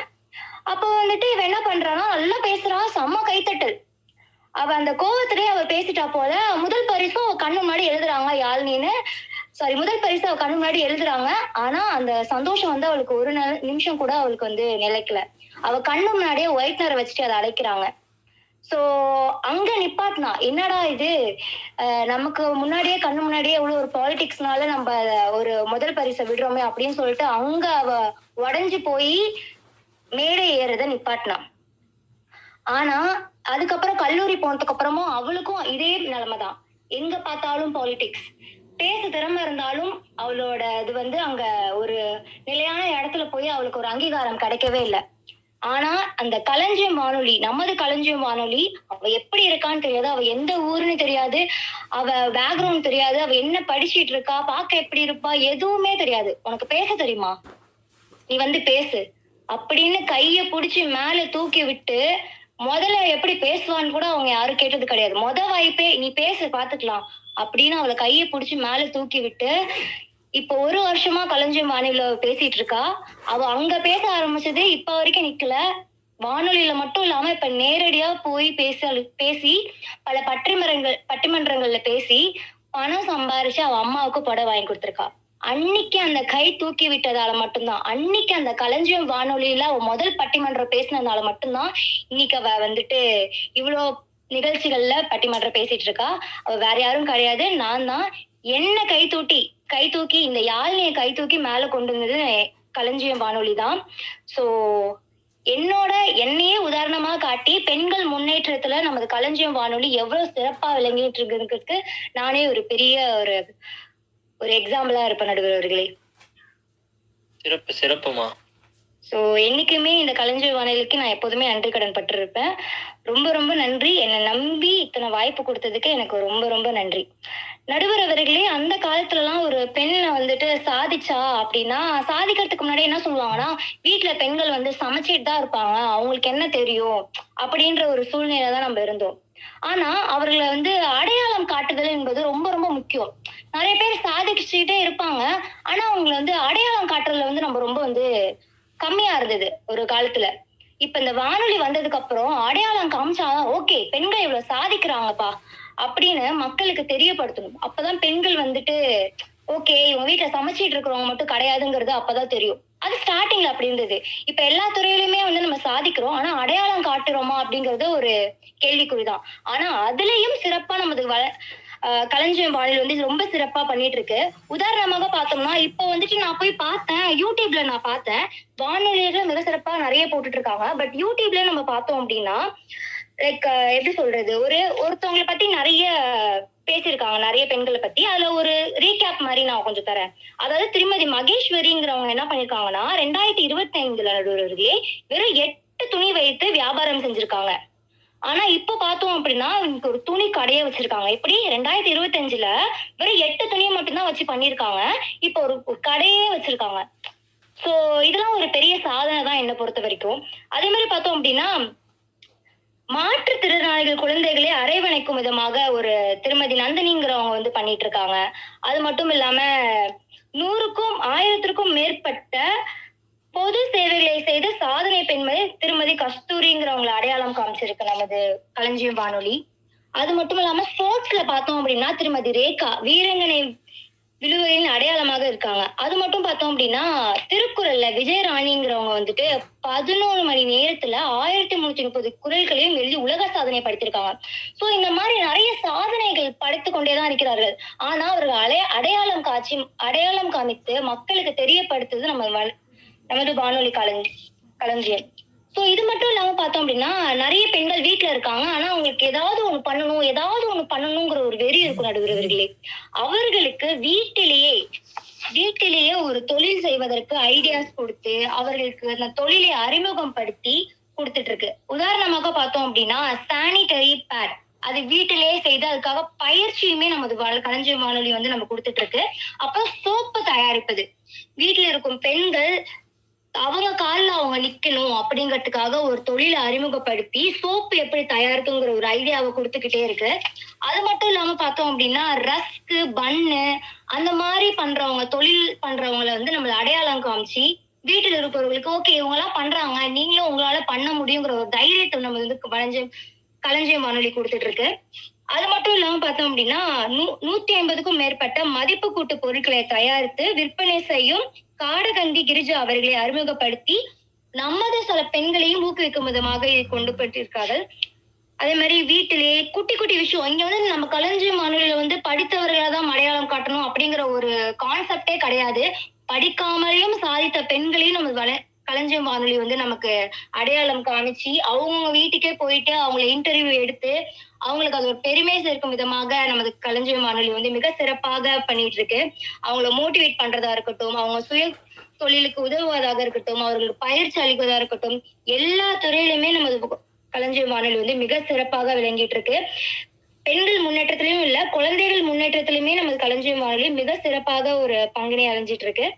அப்ப இவ என்ன பண்றான்னா, நல்லா பேசுறா, செம்ம கைத்தட்டல். அவ அந்த கோவத்திலேயே அவ பேசிட்டா போல. முதல் பரிசும் அவ கண்ணு முன்னாடி எழுதுறாங்க யாழ்னின்னு. முதல் பரிசு அவ கண்ணு முன்னாடி எழுதுறாங்க. ஆனா அந்த சந்தோஷம் அவளுக்கு ஒரு நிமிஷம் கூட அவளுக்கு நிலைக்கல. அவ கண்ணு முன்னாடியே ஒயிட்னரை வச்சுட்டு அதை அழைக்கிறாங்க. சோ அங்க நிப்பாட்டினா, என்னடா இது, நமக்கு முன்னாடியே கண்ணு முன்னாடியே எவ்வளவு ஒரு பாலிடிக்ஸ்னால நம்ம ஒரு முதல் பரிசை விடுறோமே அப்படின்னு சொல்லிட்டு அங்க அவ உடைஞ்சு போய் மேடை ஏறத நிப்பாட்டினா. ஆனா அதுக்கப்புறம் கல்லூரி போனதுக்கு அப்புறமும் அவளுக்கும் இதே நிலைமைதான். எங்க பார்த்தாலும் பாலிடிக்ஸ். பேச திறமை இருந்தாலும் அவளோட இது வந்து அங்க ஒரு நிலையான இடத்துல போய் அவளுக்கு ஒரு அங்கீகாரம் கிடைக்கவே இல்லை. ஆனா அந்த களஞ்சியம் வானொலி, நமது களஞ்சியம் வானொலி, அவ எப்படி இருக்கான்னு தெரியாது, அவ எந்த ஊருன்னு தெரியாது, அவ பேக்ரவுண்ட் தெரியாது, அவ என்ன படிச்சிட்டு இருக்கா, பார்க்க எப்படி இருப்பா, எதுவுமே தெரியாது. உனக்கு பேச தெரியுமா, நீ வந்து பேசு அப்படின்னு கைய புடிச்சு மேல தூக்கி விட்டு, முதல்ல எப்படி பேசுவான்னு கூட அவங்க யாரும் கேட்டது கிடையாது. வாய்ப்பே நீ பேசு பாத்துக்கலாம் அப்படின்னு அவளை கைய புடிச்சு மேல தூக்கி விட்டு, இப்போ 1 வருஷமா களஞ்சியம் வானொலியில பேசிட்டு இருக்கா. அவ அங்க பேச ஆரம்பிச்சது இப்ப வரைக்கும் நிக்கல. வானொலியில மட்டும் இல்லாம இப்ப நேரடியா போய் பேசி பல பட்டிமன்றங்கள்ல பேசி பணம் சம்பாரிச்சு அவ அம்மாவுக்கு புடவை வாங்கி கொடுத்திருக்கா. அன்னைக்கு அந்த கை தூக்கி விட்டதால மட்டும்தான், அன்னைக்கு அந்த களஞ்சியம் வானொலியில அவ முதல் பட்டிமன்றம் பேசினதால மட்டும்தான் இன்னைக்கு அவ வந்துட்டு இவ்வளோ நிகழ்ச்சிகள்ல பட்டிமன்றம் பேசிட்டு இருக்கா. அவ வேற யாரும் கிடையாது, நான் தான். என்ன கை தூக்கி இந்த யாழினியை கை தூக்கி மேல கொண்டு வந்தது களஞ்சியம் வானொலி தான். சோ என்னையே உதாரணமா காட்டி பெண்கள் முன்னேற்றத்துல நமது களஞ்சியம் வானொலி எவ்வளவு சிறப்பா விளங்கிட்டு இருக்குறதுக்கு நானே ஒரு பெரிய ஒரு எக்ஸாம்பிளா இருப்பேன் நடுவர் அவர்களே.
சிறப்புமா.
சோ என்னைக்குமே இந்த களஞ்சிய வானொலிக்கு நான் எப்போதுமே நன்றி கடன் பட்டிருப்பேன். ரொம்ப ரொம்ப நன்றி. என்னை நம்பி இத்தனை வாய்ப்பு கொடுத்ததுக்கு எனக்கு ரொம்ப ரொம்ப நன்றி. நடுவர் அவர்களே, அந்த காலத்துல எல்லாம் ஒரு பெண்ணை வந்துட்டு சாதிச்சா அப்படின்னா, சாதிக்கிறதுக்கு முன்னாடி என்ன சொல்லுவாங்கன்னா, வீட்டுல பெண்கள் வந்து சமைச்சிட்டு தான் இருப்பாங்க, அவங்களுக்கு என்ன தெரியும் அப்படின்ற ஒரு சூழ்நிலை தான் நம்ம இருந்தோம். ஆனா அவர்களை வந்து அடையாளம் காட்டுதல் என்பது ரொம்ப ரொம்ப முக்கியம். நிறைய பேர் சாதிச்சுட்டே இருப்பாங்க, ஆனா அவங்களை வந்து அடையாளம் காட்டுறதுல வந்து நம்ம ரொம்ப வந்து கம்மியா இருந்தது ஒரு காலத்துல. இப்ப இந்த வானொலி வந்ததுக்கு அப்புறம் அடையாளம் காமிச்சா ஓகே பெண்கள் இவ்வளவு சாதிக்கிறாங்கப்பா அப்படின்னு மக்களுக்கு தெரியப்படுத்தணும். அப்பதான் பெண்கள் வந்துட்டு ஓகே இவங்க வீட்டுல சமைச்சிட்டு இருக்கிறவங்க மட்டும் கிடையாதுங்கிறது அப்பதான் தெரியும். அது ஸ்டார்டிங்ல அப்படி இருந்தது. இப்ப எல்லா துறையிலுமே வந்து நம்ம சாதிக்கிறோம், ஆனா அடையாளம் காட்டுறோமா அப்படிங்கறது ஒரு கேள்விக்குறிதான். ஆனா அதுலயும் சிறப்பா நமது களஞ்சியம் வானொலி வந்து ரொம்ப சிறப்பா பண்ணிட்டு இருக்கு. உதாரணமாக பார்த்தோம்னா இப்ப வந்துட்டு நான் போய் பார்த்தேன், யூடியூப்ல நான் பார்த்தேன், வானொலியில மிக சிறப்பா நிறைய போட்டுட்டு இருக்காங்க. பட் யூடியூப்ல நம்ம பார்த்தோம் அப்படின்னா லைக் எப்படி சொல்றது, ஒருத்தவங்களை பத்தி நிறைய பேசியிருக்காங்க, நிறைய பெண்களை பத்தி. அதுல ஒரு ரீகேப் மாதிரி நான் கொஞ்சம் தரேன். அதாவது திருமதி மகேஸ்வரிங்கிறவங்க என்ன பண்ணிருக்காங்கன்னா 2025 நடுவர்களே வெறும் 8 துணி வைத்து வியாபாரம் செஞ்சிருக்காங்க. ஆனா இப்ப பார்த்தோம் அப்படின்னா ஒரு துணி கடையை வச்சிருக்காங்க. இப்படி 2025 வெறும் 8 துணியை மட்டும்தான் வச்சு பண்ணிருக்காங்க. இப்ப ஒரு கடையே வச்சிருக்காங்க. சோ இதெல்லாம் ஒரு பெரிய சாதனை தான் என்னை பொறுத்த வரைக்கும். அதே மாதிரி பார்த்தோம் அப்படின்னா மாற்றுத்திறனாளிகள் குழந்தைகளை அரவணைக்கும் விதமாக ஒரு திருமதி நந்தினிங்கிறவங்க வந்து பண்ணிட்டு இருக்காங்க. அது மட்டும் இல்லாம 100க்கும் 1000க்கும் மேற்பட்ட பொது சேவைகளை செய்து சாதனை பெண்மணி திருமதி கஸ்தூரிங்கிறவங்களை அடையாளம் காமிச்சிருக்கு நமது களஞ்சியம் வானொலி. அது மட்டும் இல்லாம ஸ்போர்ட்ஸ்ல பார்த்தோம் அப்படின்னா திருமதி ரேகா வீரங்கனை விழுவரின் அடையாளமாக இருக்காங்க. அது மட்டும் பார்த்தோம் அப்படின்னா திருக்குறள்ல விஜயராணிங்கிறவங்க வந்துட்டு 11 மணி நேரத்துல 1330 குறள்களையும் எழுதி உலக சாதனை படைத்திருக்காங்க. சோ இந்த மாதிரி நிறைய சாதனைகள் படைத்து கொண்டேதான் இருக்கிறார்கள். ஆனா அவர்கள் அடையாளம் காமித்து மக்களுக்கு தெரியப்படுத்துறது நமது வானொலி களஞ்சியம். சோ இது மட்டும் இல்லாம பார்த்தோம் அப்படின்னா நிறைய பெண்கள் வீட்டுல இருக்காங்க, ஆனா அவங்களுக்கு ஏதாவது ஒண்ணு பண்ணணுங்கிற ஒரு வெறி இருக்கும் நடுவர்களே. அவர்களுக்கு வீட்டிலேயே ஒரு தொழில் செய்வதற்கு ஐடியாஸ் கொடுத்து அவர்களுக்கு அந்த தொழிலை அறிமுகம் படுத்தி கொடுத்துட்டு இருக்கு. உதாரணமாக பார்த்தோம் அப்படின்னா சானிட்டரி பேட் அது வீட்டிலேயே செய்து அதுக்காக பயிற்சியுமே நமது களஞ்சியம் வானொலி வந்து நம்ம கொடுத்துட்டு இருக்கு. அப்புறம் சோப்பு தயாரிப்பது, வீட்டுல இருக்கும் பெண்கள் அவங்க காலில் அவங்க நிக்கணும் அப்படிங்கிறதுக்காக ஒரு தொழிலை அறிமுகப்படுத்தி சோப்பு எப்படி தயாரிக்குங்கிற ஒரு ஐடியாவை கொடுத்துக்கிட்டே இருக்கு. அது மட்டும் இல்லாம பார்த்தோம் அப்படின்னா ரஸ்க்கு பன்னு அந்த மாதிரி தொழில் பண்றவங்களை வந்து நம்மள அடையாளம் காமிச்சு வீட்டுல இருப்பவர்களுக்கு ஓகே இவங்க எல்லாம் பண்றாங்க, நீங்களும் உங்களால பண்ண முடியுங்கிற ஒரு தைரியத்தை நம்ம வந்து களஞ்சியம் வானொலி கொடுத்துட்டு இருக்கு. அது மட்டும் இல்லாம பார்த்தோம் அப்படின்னா 150க்கும் மேற்பட்ட மதிப்பு கூட்டு பொருட்களை தயாரித்து விற்பனை செய்யும் காடகந்தி கிரிஜா அவர்களை அறிமுகப்படுத்தி நமது சில பெண்களையும் ஊக்குவிக்கும் விதமாக இதை கொண்டு போட்டிருக்கார்கள். அதே மாதிரி வீட்டிலேயே குட்டி குட்டி விஷயம், இங்க வந்து நம்ம களஞ்சியம் வானொலியில வந்து படித்தவர்களை தான் அடையாளம் காட்டணும் அப்படிங்கிற ஒரு கான்செப்டே கிடையாது. படிக்காமலேயும் சாதித்த பெண்களையும் நம்ம களஞ்சியம் வானொலி வந்து நமக்கு அடையாளம் காமிச்சு அவங்கவுங்க வீட்டுக்கே போயிட்டு அவங்கள இன்டர்வியூ எடுத்து அவங்களுக்கு அது ஒரு பெருமை சேர்க்கும் விதமாக நமது களஞ்சியம் வானொலி வந்து மிக சிறப்பாக பண்ணிட்டு இருக்கு. அவங்கள மோட்டிவேட் பண்றதா இருக்கட்டும், அவங்க சுய தொழிலுக்கு உதவுவதாக இருக்கட்டும், அவர்களுக்கு பயிற்சி அளிப்பதா இருக்கட்டும், எல்லா துறையிலுமே நமது களஞ்சியம் வானொலி வந்து மிக சிறப்பாக விளங்கிட்டு இருக்கு. பெண்கள் முன்னேற்றத்திலயும் இல்ல, குழந்தைகள் முன்னேற்றத்திலுமே நமது களஞ்சியம் வானொலி மிக சிறப்பாக ஒரு பங்கினை அடைஞ்சிட்டு இருக்கு.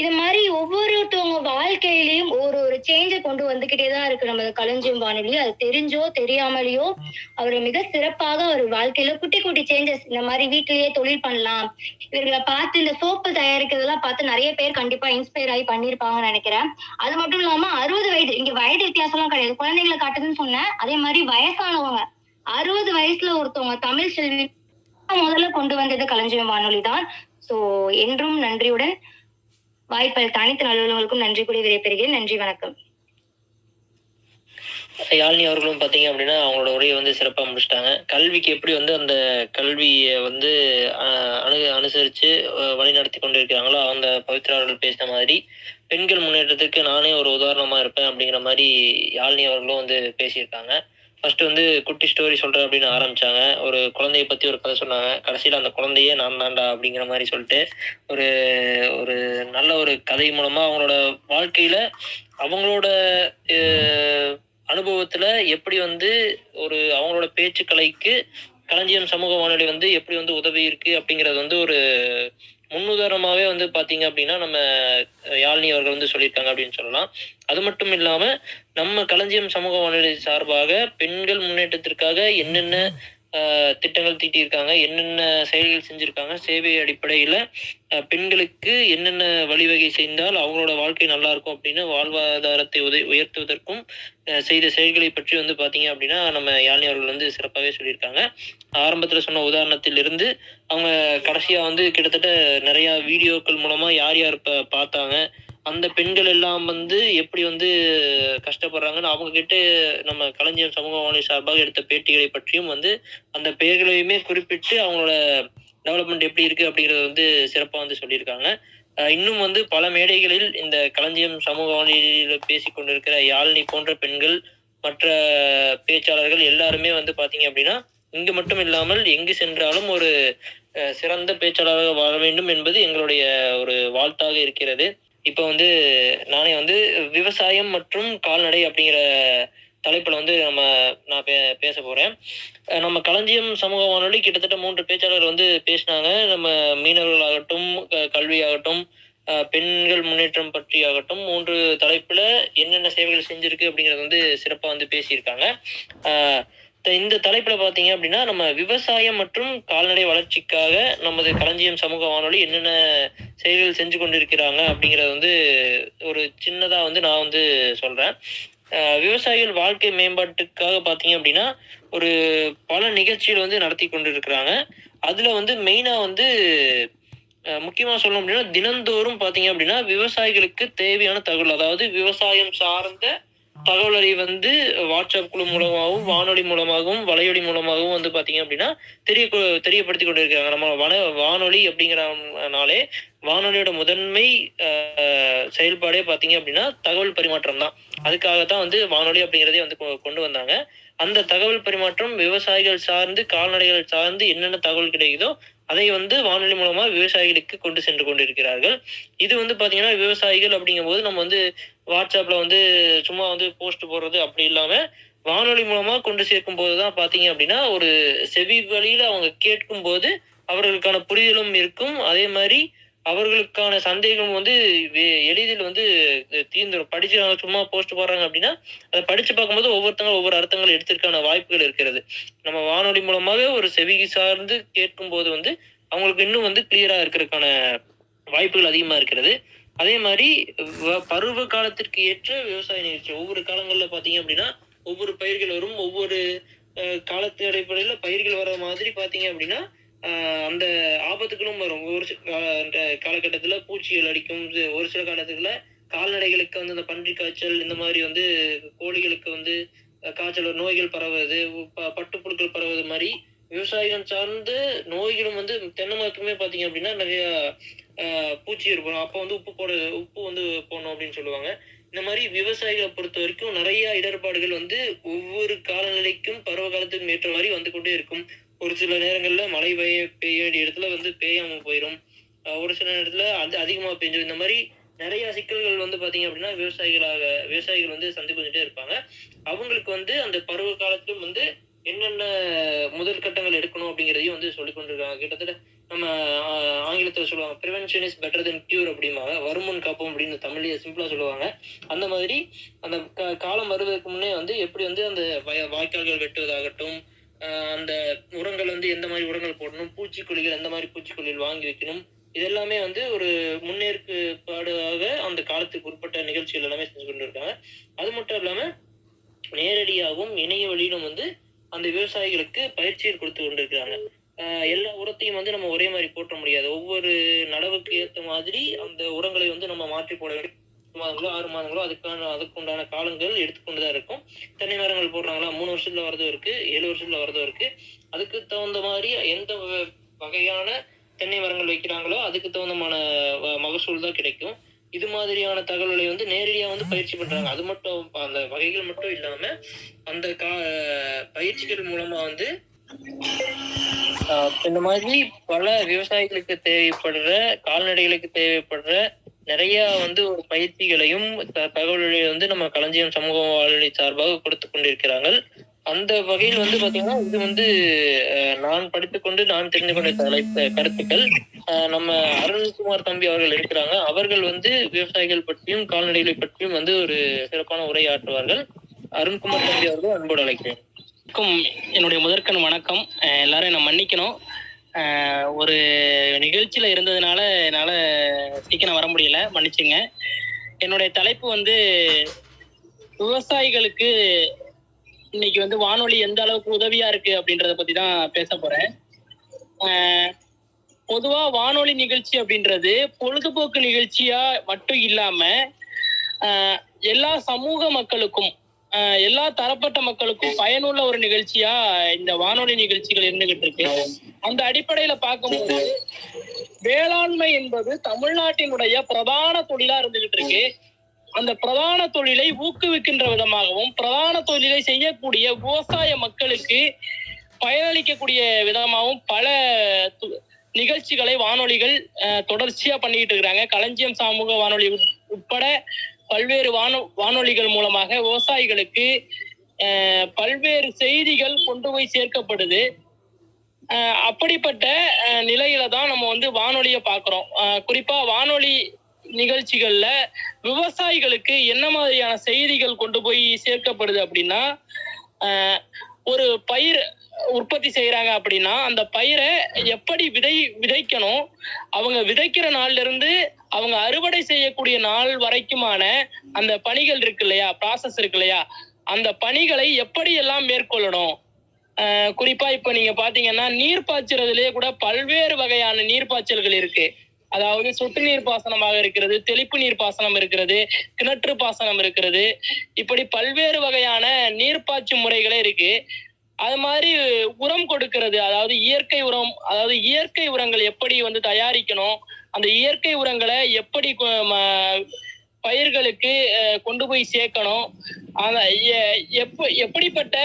இது மாதிரி ஒவ்வொருத்தவங்க வாழ்க்கையிலயும் ஒரு சேஞ்ச கொண்டு வந்துகிட்டேதான் இருக்கு நமது களஞ்சியம் வானொலி. அது தெரிஞ்சோ தெரியாமலேயோ அவர் மிக சிறப்பாக அவர் வாழ்க்கையில குட்டி குட்டி சேஞ்சஸ், இந்த மாதிரி வீட்டிலேயே தொழில் பண்ணலாம், இவர்களை பார்த்து இந்த சோப்பு தயாரிக்கிறதெல்லாம் பார்த்து நிறைய பேர் கண்டிப்பா இன்ஸ்பயர் ஆகி பண்ணிருப்பாங்கன்னு நினைக்கிறேன். அது மட்டும் இல்லாம 60 வயது, இங்க வயது வித்தியாசம் எல்லாம் கிடையாது, குழந்தைகளை காட்டுதுன்னு சொன்னேன். அதே மாதிரி வயசானவங்க 60 வயசுல ஒருத்தவங்க தமிழ் செல்வி முதல்ல கொண்டு வந்தது களஞ்சியம் வானொலி தான். சோ என்றும் நன்றியுடன் வாய்ப்பளித்த அனைத்து நல்லுறவுகளுக்கும் நன்றி கூறி விடைபெறுகிறேன். நன்றி, வணக்கம்.
யாழினி அவர்களும் பார்த்தீங்க அப்படின்னா அவங்களோட உரையை வந்து சிறப்பாக முடிச்சிட்டாங்க. கல்விக்கு எப்படி வந்து அந்த கல்வியை வந்து அனுசரித்து வழிநடத்தி கொண்டு இருக்கிறாங்களோ அந்த பவித்ரா அவர்கள் பேசின மாதிரி பெண்கள் முன்னேற்றத்துக்கு நானே ஒரு உதாரணமாக இருப்பேன் அப்படிங்கிற மாதிரி யாழினி அவர்களும் வந்து பேசியிருக்காங்க. ஃபர்ஸ்ட் வந்து குட்டி ஸ்டோரி சொல்கிறேன் அப்படின்னு ஆரம்பித்தாங்க. ஒரு குழந்தைய பற்றி ஒரு கதை சொன்னாங்க. கடைசியில் அந்த குழந்தையே நான் தாண்டா அப்படிங்கிற மாதிரி சொல்லிட்டு ஒரு ஒரு நல்ல ஒரு கதை மூலமாக அவங்களோட வாழ்க்கையில் அவங்களோட அனுபவத்துல எப்படி வந்து ஒரு அவங்களோட பேச்சுக்கலைக்கு களஞ்சியம் சமூக வானொலி வந்து எப்படி வந்து உதவி இருக்கு அப்படிங்கிறது வந்து ஒரு முன்னுதாரணமாவே வந்து பாத்தீங்க அப்படின்னா நம்ம யாழினி அவர்கள் வந்து சொல்லியிருக்காங்க அப்படின்னு சொல்லலாம். அது மட்டும் இல்லாம நம்ம களஞ்சியம் சமூக வானொலி சார்பாக பெண்கள் முன்னேற்றத்திற்காக என்னென்ன திட்டங்கள் தீட்டியிருக்காங்க, என்னென்ன செயல்கள் செஞ்சிருக்காங்க, சேவை அடிப்படையில பெண்களுக்கு என்னென்ன வழிவகை செய்தால் அவங்களோட வாழ்க்கை நல்லா இருக்கும் அப்படின்னு வாழ்வாதாரத்தை உயர்த்துவதற்கும் செய்த செயல்களை பற்றி வந்து பாத்தீங்க அப்படின்னா நம்ம யாழினி அவர்கள் வந்து சிறப்பாகவே சொல்லியிருக்காங்க. ஆரம்பத்துல சொன்ன உதாரணத்திலிருந்து அவங்க கடைசியா வந்து கிட்டத்தட்ட நிறைய வீடியோக்கள் மூலமா யார் யார் பார்த்தாங்க, அந்த பெண்கள் எல்லாம் வந்து எப்படி வந்து கஷ்டப்படுறாங்கன்னு அவங்க கிட்ட நம்ம களஞ்சியம் சமூக வானொலி சார்பாக எடுத்த பேட்டிகளை பற்றியும் வந்து அந்த பெயர்களையுமே குறிப்பிட்டு அவங்களோட டெவலப்மெண்ட் எப்படி இருக்கு அப்படிங்கறத வந்து சிறப்பா வந்து சொல்லியிருக்காங்க. இன்னும் வந்து பல மேடைகளில் இந்த களஞ்சியம் சமூக வானொலியில பேசிக் கொண்டிருக்கிற யாழினி போன்ற பெண்கள் மற்ற பேச்சாளர்கள் எல்லாருமே வந்து பாத்தீங்க அப்படின்னா இங்கு மட்டும் இல்லாமல் எங்கு சென்றாலும் ஒரு சிறந்த பேச்சாளராக வாழ வேண்டும் என்பது எங்களுடைய ஒரு வாழ்த்தாக இருக்கிறது. இப்ப வந்து நானே வந்து விவசாயம் மற்றும் கால்நடை அப்படிங்கிற தலைப்புல வந்து நான் பேச போறேன். நம்ம களஞ்சியம் சமூக வானொலி கிட்டத்தட்ட 3 பேச்சாளர்கள் வந்து பேசினாங்க. நம்ம மீனவர்களாகட்டும், கல்வியாகட்டும், பெண்கள் முன்னேற்றம் பற்றி ஆகட்டும் 3 தலைப்புல என்னென்ன சேவைகள் செஞ்சிருக்கு அப்படிங்கறது வந்து சிறப்பா வந்து பேசியிருக்காங்க. இந்த தலைப்புல பாத்தீங்க அப்படின்னா நம்ம விவசாயம் மற்றும் கால்நடை வளர்ச்சிக்காக நமது களஞ்சியம் சமூக வானொலி என்னென்ன செயல்கள் செஞ்சு கொண்டிருக்கிறாங்க அப்படிங்கறது வந்து ஒரு சின்னதா வந்து நான் வந்து சொல்றேன். விவசாயிகள் வாழ்க்கை மேம்பாட்டுக்காக பாத்தீங்க அப்படின்னா ஒரு பல நிகழ்ச்சிகள் வந்து நடத்தி கொண்டு இருக்கிறாங்க. அதுல வந்து மெயினா வந்து முக்கியமா சொல்லணும் அப்படின்னா தினந்தோறும் பாத்தீங்க அப்படின்னா விவசாயிகளுக்கு தேவையான தகவல், அதாவது விவசாயம் சார்ந்த தகவலை வந்து வாட்ஸ்அப் குழு மூலமாகவும் வானொலி மூலமாகவும் வலையொலி மூலமாகவும் வந்து பாத்தீங்க அப்படின்னா தெரியப்படுத்தி கொண்டு இருக்காங்க. நம்ம வானொலி அப்படிங்கிறனாலே வானொலியோட முதன்மை செயல்பாடே பாத்தீங்க அப்படின்னா தகவல் பரிமாற்றம் தான். அதுக்காகத்தான் வந்து வானொலி அப்படிங்கிறதே வந்து கொண்டு வந்தாங்க. அந்த தகவல் பரிமாற்றம் விவசாயிகள் சார்ந்து கால்நடைகள் சார்ந்து என்னென்ன தகவல் கிடைக்குதோ அதை வந்து வானொலி மூலமா விவசாயிகளுக்கு கொண்டு சென்று கொண்டிருக்கிறார்கள். இது வந்து பாத்தீங்கன்னா விவசாயிகள் அப்படிங்கும் போது நம்ம வந்து வாட்ஸ்அப்ல வந்து சும்மா வந்து போஸ்ட் போடுறது அப்படி இல்லாம வானொலி மூலமா கொண்டு சேர்க்கும் போதுதான் பாத்தீங்க அப்படின்னா ஒரு செவி வழியில அவங்க கேட்கும் போது அவர்களுக்கான புரிதலும் இருக்கும். அதே மாதிரி அவர்களுக்கான சந்தேகம் வந்து எளிதில் வந்து தீர்ந்துடும். படிச்சு சும்மா போஸ்ட் போடுறாங்க அப்படின்னா அதை படிச்சு பார்க்கும்போது ஒவ்வொருத்தங்க ஒவ்வொரு அர்த்தங்கள் எடுத்திருக்கான வாய்ப்புகள் இருக்கிறது. நம்ம வானொலி மூலமாக ஒரு செவி சார்ந்து கேட்கும் போது வந்து அவங்களுக்கு இன்னும் வந்து கிளியரா இருக்கிறதுக்கான வாய்ப்புகள் அதிகமா இருக்கிறது. அதே மாதிரி பருவ காலத்திற்கு ஏற்ற விவசாய நிகழ்ச்சி ஒவ்வொரு காலங்கள்ல பாத்தீங்க அப்படின்னா ஒவ்வொரு பயிர்கள் வரும். ஒவ்வொரு காலத்து அடிப்படையில பயிர்கள் வர மாதிரி பாத்தீங்க அப்படின்னா அந்த ஆபத்துகளும் வரும். ஒரு காலகட்டத்துல பூச்சிகள் அடிக்கும், ஒரு சில காலத்துல கால்நடைகளுக்கு வந்து அந்த பன்றி காய்ச்சல், இந்த மாதிரி வந்து கோழிகளுக்கு வந்து காய்ச்சல் நோய்கள் பரவுவது, பட்டுப்புழுக்கள் பரவுவது மாதிரி விவசாயிகள் சார்ந்த நோய்களும் வந்து தென்னை மரத்துக்குமே பாத்தீங்க அப்படின்னா நிறைய பூச்சி இருக்கும். அப்ப வந்து உப்பு வந்து போடணும் அப்படின்னு சொல்லுவாங்க. இந்த மாதிரி விவசாயிகளை பொறுத்த வரைக்கும் நிறைய இடர்பாடுகள் வந்து ஒவ்வொரு காலநிலைக்கும் பருவ காலத்துக்கும் ஏற்ற மாதிரி வந்து கொண்டே இருக்கும். ஒரு சில நேரங்கள்ல மழை பெய்ய வேண்டிய இடத்துல வந்து பெய்யாம போயிடும். ஒரு சில நேரத்துல அதிகமா பெஞ்சிடும். இந்த மாதிரி நிறைய சிக்கல்கள் வந்து பாத்தீங்க அப்படின்னா விவசாயிகள் வந்து சந்திச்சுட்டே இருப்பாங்க. அவங்களுக்கு வந்து அந்த பருவ காலத்திலும் வந்து என்னென்ன முதல் கட்டங்கள் எடுக்கணும் அப்படிங்கிறதையும் வந்து சொல்லிக் கொண்டிருக்காங்க. கிட்டத்தட்ட நம்ம ஆங்கிலத்துல சொல்லுவாங்க, prevention is better then cure அப்படிம்பாங்க. வருமுன் காப்போம் அப்படின்னு தமிழ்லயே சிம்பிளா சொல்லுவாங்க. அந்த மாதிரி அந்த காலம் வருவதற்கு முன்னே வந்து எப்படி வந்து அந்த வாய்க்கால்கள் வெட்டுவதாகட்டும், அந்த உரங்கள் வந்து எந்த மாதிரி உரங்கள் போடணும், பூச்சிக்கொல்லிகள் எந்த மாதிரி பூச்சிக்கொல்லிகள் வாங்கி வைக்கணும், இதெல்லாமே வந்து ஒரு முன்னேற்பாடாக அந்த காலத்துக்கு உட்பட்ட நிகழ்ச்சிகள் எல்லாமே செஞ்சு கொண்டு இருக்காங்க. அது மட்டும் இல்லாம நேரடியாகவும் இணைய வழியிலும் வந்து அந்த விவசாயிகளுக்கு பயிற்சிகள் கொடுத்து கொண்டிருக்கிறாங்க. எல்லா உரத்தையும் வந்து நம்ம ஒரே மாதிரி போட்ட முடியாது. ஒவ்வொரு நடவுக்கு ஏற்ற மாதிரி அந்த உரங்களை வந்து நம்ம மாற்றி போட வேண்டும். 6 மாதங்களோ அதுக்குண்டான காலங்கள் எடுத்துக்கொண்டுதான் இருக்கும். தென்னை மரங்கள் போடுறாங்களா, 3 வருஷத்துல வரதும் இருக்கு, 7 வருஷத்துல வரதும் இருக்கு. அதுக்கு தகுந்த மாதிரி எந்த வகையான தென்னை மரங்கள் வைக்கிறாங்களோ அதுக்கு தகுந்தமான மகசூல் தான் கிடைக்கும். இது மாதிரியான தகவல்களை வந்து நேரடியா வந்து பயிற்சி பண்றாங்க. அது மட்டும் அந்த வகைகள் மட்டும் இல்லாம அந்த பயிற்சிகள் மூலமா வந்து இந்த மாதிரி பல விவசாயிகளுக்கு தேவைப்படுற, கால்நடைகளுக்கு தேவைப்படுற நிறைய வந்து ஒரு பயிற்சிகளையும் தகவல்களையும் வந்து நம்ம களஞ்சியம் சமூக வாழ்நிலை சார்பாக கொடுத்து கொண்டிருக்கிறார்கள். அந்த வகையில் வந்து பாத்தீங்கன்னா இது வந்து நான் படித்துக்கொண்டு நான் தெரிந்து கொண்ட கருத்துக்கள். நம்ம அருண்குமார் தம்பி அவர்கள் இருக்கிறாங்க. அவர்கள் வந்து விவசாயிகள் பற்றியும் கால்நடைகளை பற்றியும் வந்து ஒரு சிறப்பான உரையாற்றுவார்கள். அருண்குமார் தம்பி அவர்கள் அன்போடு அழைக்கிறேன்.
என்னுடைய முதற்கண் வணக்கம். எல்லாரும் என்ன மன்னிக்கணும், ஒரு நிகழ்ச்சியில இருந்ததுனால என்னால சீக்கிரம் வர முடியல, மன்னிச்சுங்க. என்னுடைய தலைப்பு வந்து விவசாயிகளுக்கு இன்னைக்கு வந்து வானொலி எந்த அளவுக்கு உதவியா இருக்கு அப்படின்றத பத்தி தான் பேச போறேன். பொதுவா வானொலி நிகழ்ச்சி அப்படின்றது பொழுதுபோக்கு நிகழ்ச்சியா மட்டும் இல்லாம எல்லா சமூக மக்களுக்கும், எல்லா தரப்பட்ட மக்களுக்கும் பயனுள்ள ஒரு நிகழ்ச்சியா இந்த வானொலி நிகழ்ச்சிகள் இருந்துகிட்டு இருக்கு. அந்த அடிப்படையில பார்க்கும்போது வேளாண்மை என்பது தமிழ்நாட்டினுடைய பிரதான தொழிலா இருந்துகிட்டு இருக்கு. அந்த பிரதான தொழிலை ஊக்குவிக்கின்ற விதமாகவும், பிரதான தொழிலை செய்யக்கூடிய விவசாய மக்களுக்கு பயனளிக்கக்கூடிய விதமாகவும் பல நிகழ்ச்சிகளை வானொலிகள் தொடர்ச்சியா பண்ணிட்டு இருக்கிறாங்க. களஞ்சியம் சமூக வானொலி உட்பட பல்வேறு வானொலிகள் மூலமாக விவசாயிகளுக்கு பல்வேறு செய்திகள் கொண்டு போய் சேர்க்கப்படுது. அப்படிப்பட்ட நிலையில தான் நம்ம வந்து வானொலியை பார்க்கிறோம். குறிப்பா வானொலி நிகழ்ச்சிகள்ல விவசாயிகளுக்கு என்ன மாதிரியான செய்திகள் கொண்டு போய் சேர்க்கப்படுது அப்படின்னா, ஒரு பயிர் உற்பத்தி செய்யறாங்க அப்படின்னா அந்த பயிரை எப்படி விதைக்கணும், அவங்க விதைக்கிற நாள்ல இருந்து அவங்க அறுவடை செய்யக்கூடிய நாள் வரைக்குமான அந்த பணிகள் இருக்கு இல்லையா, ப்ராசஸ் இருக்கு இல்லையா, அந்த பணிகளை எப்படி எல்லாம் மேற்கொள்ளணும். குறிப்பா இப்ப நீங்க பாத்தீங்கன்னா நீர் பாய்ச்சறதுலயே கூட பல்வேறு வகையான நீர்ப்பாய்ச்சல்கள் இருக்கு. அதாவது சொட்டு நீர் பாசனமாக இருக்கிறது, தெளிப்பு நீர் பாசனம் இருக்கிறது, கிணற்று பாசனம் இருக்கிறது. இப்படி பல்வேறு வகையான நீர்ப்பாய்ச்சும் முறைகளே இருக்கு. அது மாதிரி உரம் கொடுக்கிறது, அதாவது இயற்கை உரம், அதாவது இயற்கை உரங்கள் எப்படி வந்து தயாரிக்கணும், அந்த இயற்கை உரங்களை எப்படி பயிர்களுக்கு கொண்டு போய் சேர்க்கணும், எப்படிப்பட்ட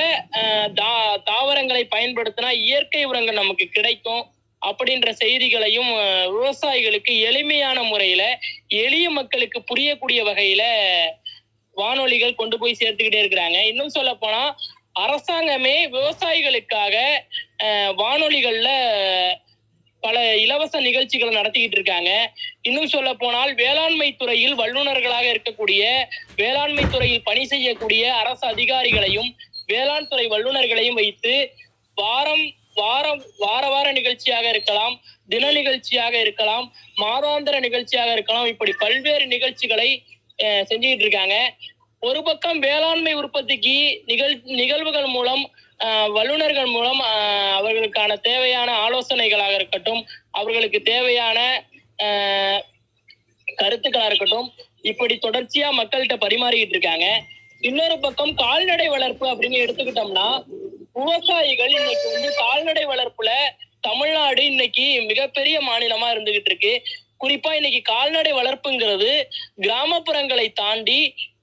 தாவரங்களை பயன்படுத்தினா இயற்கை உரங்கள் நமக்கு கிடைக்கும் அப்படின்ற செய்திகளையும் விவசாயிகளுக்கு எளிமையான முறையில, எளிய மக்களுக்கு புரியக்கூடிய வகையில வானொலிகள் கொண்டு போய் சேர்த்துக்கிட்டே இருக்கிறாங்க. இன்னும் சொல்ல போனா அரசாங்கமே விவசாயிகளுக்காக வானொலிகள்ல பல இலவச நிகழ்ச்சிகளை நடத்திக்கிட்டு இருக்காங்க. இன்னும் சொல்ல போனால் வேளாண்மை துறையில் வல்லுநர்களாக இருக்கக்கூடிய, வேளாண்மை துறையில் பணி செய்யக்கூடிய அரசு அதிகாரிகளையும் வேளாண் துறை வல்லுநர்களையும் வைத்து வார நிகழ்ச்சியாக இருக்கலாம், தின நிகழ்ச்சியாக இருக்கலாம், மாதாந்திர நிகழ்ச்சியாக இருக்கலாம், இப்படி பல்வேறு நிகழ்ச்சிகளை செஞ்சுக்கிட்டு இருக்காங்க. ஒரு பக்கம் வேளாண்மை உற்பத்திக்கு நிகழ்வுகள் மூலம், வல்லுநர்கள் மூலம் அவர்களுக்கான தேவையான ஆலோசனைகளாக இருக்கட்டும், அவர்களுக்கு தேவையான கருத்துக்களாக இருக்கட்டும், இப்படி தொடர்ச்சியா மக்கள்கிட்ட பரிமாறிக்கிட்டு இருக்காங்க. இன்னொரு பக்கம் கால்நடை வளர்ப்பு அப்படின்னு எடுத்துக்கிட்டோம்னா, விவசாயிகள் இன்னைக்கு வந்து கால்நடை வளர்ப்புல தமிழ்நாடு இன்னைக்கு மிகப்பெரிய மாநிலமா இருந்துகிட்டு இருக்கு. குறிப்பா இன்னைக்கு கால்நடை வளர்ப்புங்கிறது கிராமப்புறங்களை தாண்டி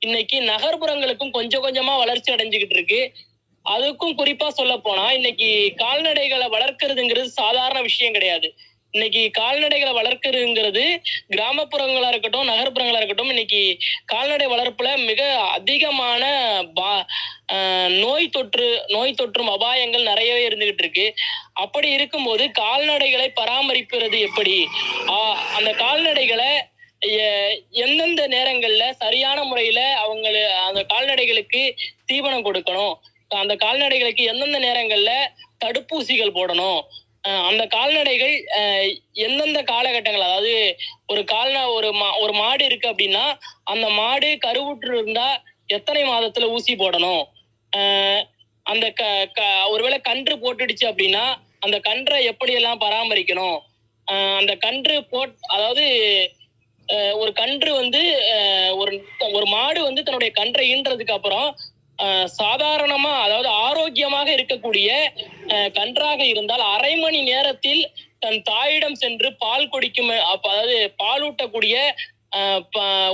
இன்னைக்கு நகர்ப்புறங்களுக்கும் கொஞ்சம் கொஞ்சமா வளர்ச்சி அடைஞ்சுக்கிட்டு இருக்கு. அதுக்கும் குறிப்பா சொல்ல போனா இன்னைக்கு கால்நடைகளை வளர்க்கறதுங்கிறது சாதாரண விஷயம் கிடையாது. இன்னைக்கு கால்நடைகளை வளர்க்கறதுங்கிறது கிராமப்புறங்களா இருக்கட்டும், நகர்ப்புறங்களா இருக்கட்டும், இன்னைக்கு கால்நடை வளர்ப்புல மிக அதிகமான நோய் தொற்றும் அபாயங்கள் நிறையவே இருந்துகிட்டு இருக்கு. அப்படி இருக்கும்போது கால்நடைகளை பராமரிப்பது எப்படி, அந்த கால்நடைகளை எந்தெந்த நேரங்கள்ல சரியான முறையில அந்த கால்நடைகளுக்கு தீவனம் கொடுக்கணும், அந்த கால்நடைகளுக்கு எந்தெந்த நேரங்கள்ல தடுப்பூசிகள் போடணும், அந்த கால்நடைகள் எந்தெந்த காலகட்டங்கள், அதாவது ஒரு மாடு இருக்கு அப்படின்னா அந்த மாடு கருவுற்று இருந்தா எத்தனை மாதத்துல ஊசி போடணும், அந்த ஒருவேளை கன்று போட்டுடுச்சு அப்படின்னா அந்த கன்றை எப்படி எல்லாம் பராமரிக்கணும், அந்த கன்று அதாவது ஒரு கன்று ஒரு மாடு தன்னுடைய கன்றை ஈன்றதுக்கு அப்புறம் சாதாரணமா, அதாவது ஆரோக்கியமாக இருக்கக்கூடிய கன்றாக இருந்தால் அரை மணி நேரத்தில் தன் தாயிடம் சென்று பால் குடிக்கும், அதாவது பாலூட்டக்கூடிய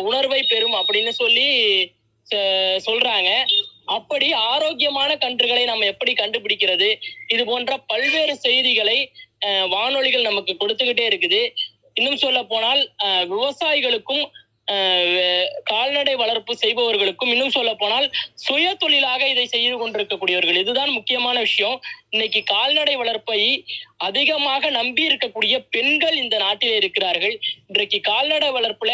உணர்வை பெறும் அப்படின்னு சொல்லி சொல்றாங்க. அப்படி ஆரோக்கியமான கன்றுகளை நம்ம எப்படி கண்டுபிடிக்கிறது, இது போன்ற பல்வேறு செய்திகளை வானொலிகள் நமக்கு கொடுத்துக்கிட்டே இருக்குது. இன்னும் சொல்ல போனால் விவசாயிகளுக்கும் கால்நடை வளர்ப்பு செய்பவர்களுக்கும், இன்னும் சொல்ல போனால் சுய தொழிலாக இதை செய்து கொண்டிருக்கக்கூடியவர்கள், இதுதான் முக்கியமான விஷயம். இன்னைக்கு கால்நடை வளர்ப்பை அதிகமாக நம்பி இருக்கக்கூடிய பெண்கள் இந்த நாட்டிலே இருக்கிறார்கள். இன்றைக்கு கால்நடை வளர்ப்புல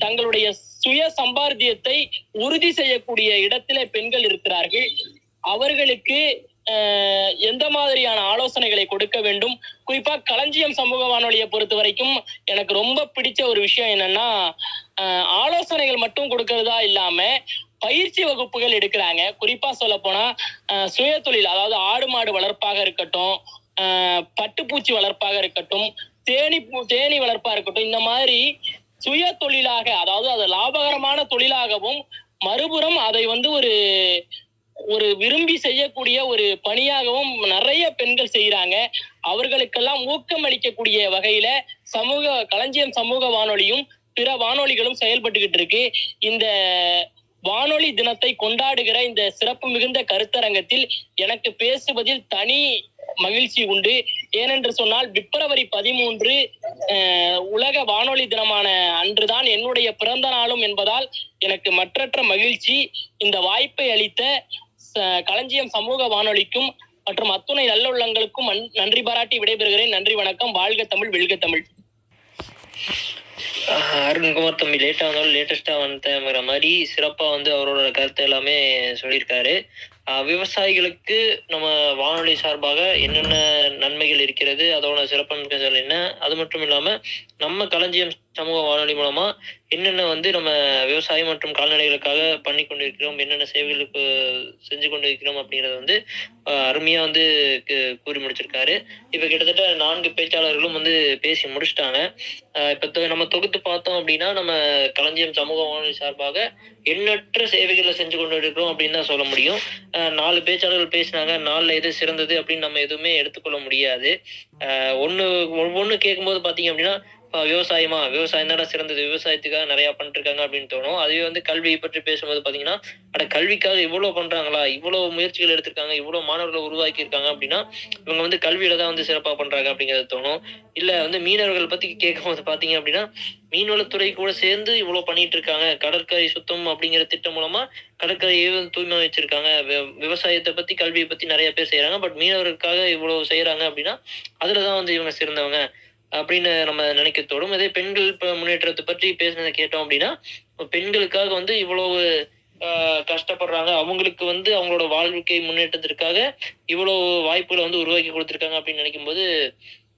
தங்களுடைய சுய சம்பாத்தியத்தை உறுதி செய்யக்கூடிய இடத்திலே பெண்கள் இருக்கிறார்கள். அவர்களுக்கு எந்த மாதிரியான ஆலோசனைகளை கொடுக்க வேண்டும்? குறிப்பா களஞ்சியம் சமூக வானொலியை பொறுத்த வரைக்கும் எனக்கு ரொம்ப பிடிச்ச ஒரு விஷயம் என்னன்னா, ஆலோசனைகள் மட்டும் கொடுக்கறதா இல்லாம பயிற்சி வகுப்புகள் எடுக்கிறாங்க. குறிப்பா சொல்ல போனா சுய தொழில், அதாவது ஆடு மாடு வளர்ப்பாக இருக்கட்டும், பட்டுப்பூச்சி வளர்ப்பாக இருக்கட்டும், தேனி வளர்ப்பா இருக்கட்டும், இந்த மாதிரி சுய தொழிலாக, அதாவது அது லாபகரமான தொழிலாகவும் மறுபுறம் அதை ஒரு விரும்பி செய்யக்கூடிய ஒரு பணியாகவும் நிறைய பெண்கள் செய்யறாங்க. அவர்களுக்கெல்லாம் ஊக்கம் அளிக்கக்கூடிய வகையில களஞ்சியம் சமூக வானொலியும் பிற வானொலிகளும் செயல்பட்டுக்கிட்டு இருக்கு. இந்த வானொலி தினத்தை கொண்டாடுகிற இந்த சிறப்பு மிகுந்த கருத்தரங்கத்தில் எனக்கு பேசுவதில் தனி மகிழ்ச்சி உண்டு. ஏனென்று சொன்னால் பிப்ரவரி 13 உலக வானொலி தினமான அன்றுதான் என்னுடைய பிறந்த நாளும் என்பதால் எனக்கு மற்றற்ற மகிழ்ச்சி. இந்த வாய்ப்பை அளித்த களஞ்சியம் சமூக வானொலிக்கும் மற்றும் அத்துணை நல்லுள்ளங்களுக்கும் நன்றி பாராட்டி விடைபெறுகிறேன். நன்றி, வணக்கம். வாழ்க தமிழ், வெல்க தமிழ்.
அருண்குமார் தம்பி லேட்டா வந்தாலும் லேட்டஸ்டா வந்துங்கிற மாதிரி சிறப்பா அவரோட கருத்தை எல்லாமே சொல்லியிருக்காரு. விவசாயிகளுக்கு நம்ம வானொலி சார்பாக என்னென்ன நன்மைகள் இருக்கிறது, அதோட சிறப்பம்சங்கள் என்ன, அது மட்டும் இல்லாம நம்ம களஞ்சியம் சமூக வானொலி மூலமா என்னென்ன நம்ம விவசாயம் மற்றும் கால்நடைகளுக்காக பண்ணி கொண்டிருக்கிறோம், என்னென்ன சேவைகளுக்கு செஞ்சு கொண்டிருக்கிறோம் அப்படிங்கறத அருமையா கூறி முடிச்சிருக்காரு. இப்ப கிட்டத்தட்ட 4 பேச்சாளர்களும் பேசி முடிச்சிட்டாங்க. இப்ப நம்ம தொகுத்து பார்த்தோம் அப்படின்னா நம்ம களஞ்சியம் சமூக வானொலி சார்பாக எண்ணற்ற சேவைகளை செஞ்சு கொண்டு இருக்கிறோம் அப்படின்னு தான் சொல்ல முடியும். 4 பேச்சாளர்கள் பேசினாங்க, 4ல எது சிறந்தது அப்படின்னு நம்ம எதுவுமே எடுத்துக்கொள்ள முடியாது. ஒவ்வொன்னு கேட்கும்போது பாத்தீங்க அப்படின்னா விவசாயம் தானே சிறந்தது, விவசாயத்துக்காக நிறைய பண்ணிட்டு இருக்காங்க அப்படின்னு தோணும். அதுவே கல்வியை பற்றி பேசும்போது பாத்தீங்கன்னா கல்விக்காக இவ்வளவு பண்றாங்களா, இவ்வளவு முயற்சிகள் எடுத்திருக்காங்க, இவ்வளவு மாணவர்களை உருவாக்கி இருக்காங்க அப்படின்னா இவங்க கல்வியில தான் சிறப்பா பண்றாங்க அப்படிங்கிறது தோணும். இல்ல மீனவர்கள் பத்தி கேட்கும் போது பாத்தீங்க அப்படின்னா மீன்வளத்துறை கூட சேர்ந்து இவ்வளவு பண்ணிட்டு இருக்காங்க, கடற்கரை சுத்தம் அப்படிங்கிற திட்டம் மூலமா கடற்கரையை தூய்மை வச்சிருக்காங்க, விவசாயத்தை பத்தி கல்வியை பத்தி நிறைய பேர் செய்யறாங்க. பட் மீனவர்களுக்காக இவ்வளவு செய்யறாங்க அப்படின்னா அதுலதான் இவங்க சிறந்தவங்க அப்படின்னு நம்ம நினைக்க தோடும். அதே பெண்கள் முன்னேற்றத்தை பற்றி பேசினதை கேட்டோம் அப்படின்னா பெண்களுக்காக இவ்வளவு கஷ்டப்படுறாங்க, அவங்களுக்கு அவங்களோட வாழ்க்கை முன்னேற்றத்திற்காக இவ்வளவு வாய்ப்புகளை உருவாக்கி கொடுத்திருக்காங்க அப்படின்னு நினைக்கும் போது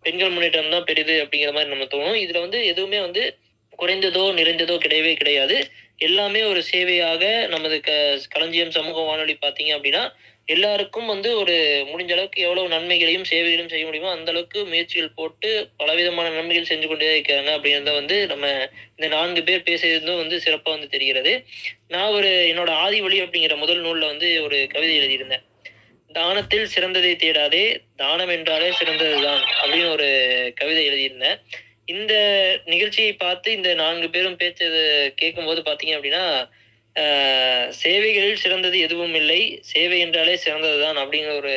பெண்கள் முன்னேற்றம் தான் பெரிது அப்படிங்கிற மாதிரி நம்ம தோணும். இதுல எதுவுமே குறைந்ததோ நிறைந்ததோ கிடையவே கிடையாது. எல்லாமே ஒரு சேவையாக நமது களஞ்சியம் சமூக வானொலி பாத்தீங்க அப்படின்னா எல்லாருக்கும் ஒரு முடிஞ்ச அளவுக்கு எவ்வளவு நன்மைகளையும் சேவைகளையும் செய்ய முடியுமோ அந்த அளவுக்கு முயற்சிகள் போட்டு பலவிதமான நன்மைகள் செஞ்சு கொண்டே இருக்கிறாங்க அப்படிங்கிறத நம்ம இந்த 4 பேர் பேசியதும் சிறப்பா தெரிகிறது. நான் என்னோட ஆதி வழி அப்படிங்கிற முதல் நூல்ல ஒரு கவிதை எழுதியிருந்தேன். தானத்தில் சிறந்ததை தேடாதே, தானம் என்றாலே சிறந்ததுதான் அப்படின்னு ஒரு கவிதை எழுதியிருந்தேன். இந்த நிகழ்ச்சியை பார்த்து இந்த 4 பேரும் பேச்சது கேட்கும் போது பாத்தீங்க அப்படின்னா சேவைகளில் சிறந்தது எதுவும் இல்லை, சேவை என்றாலே சிறந்ததுதான் அப்படிங்கிற ஒரு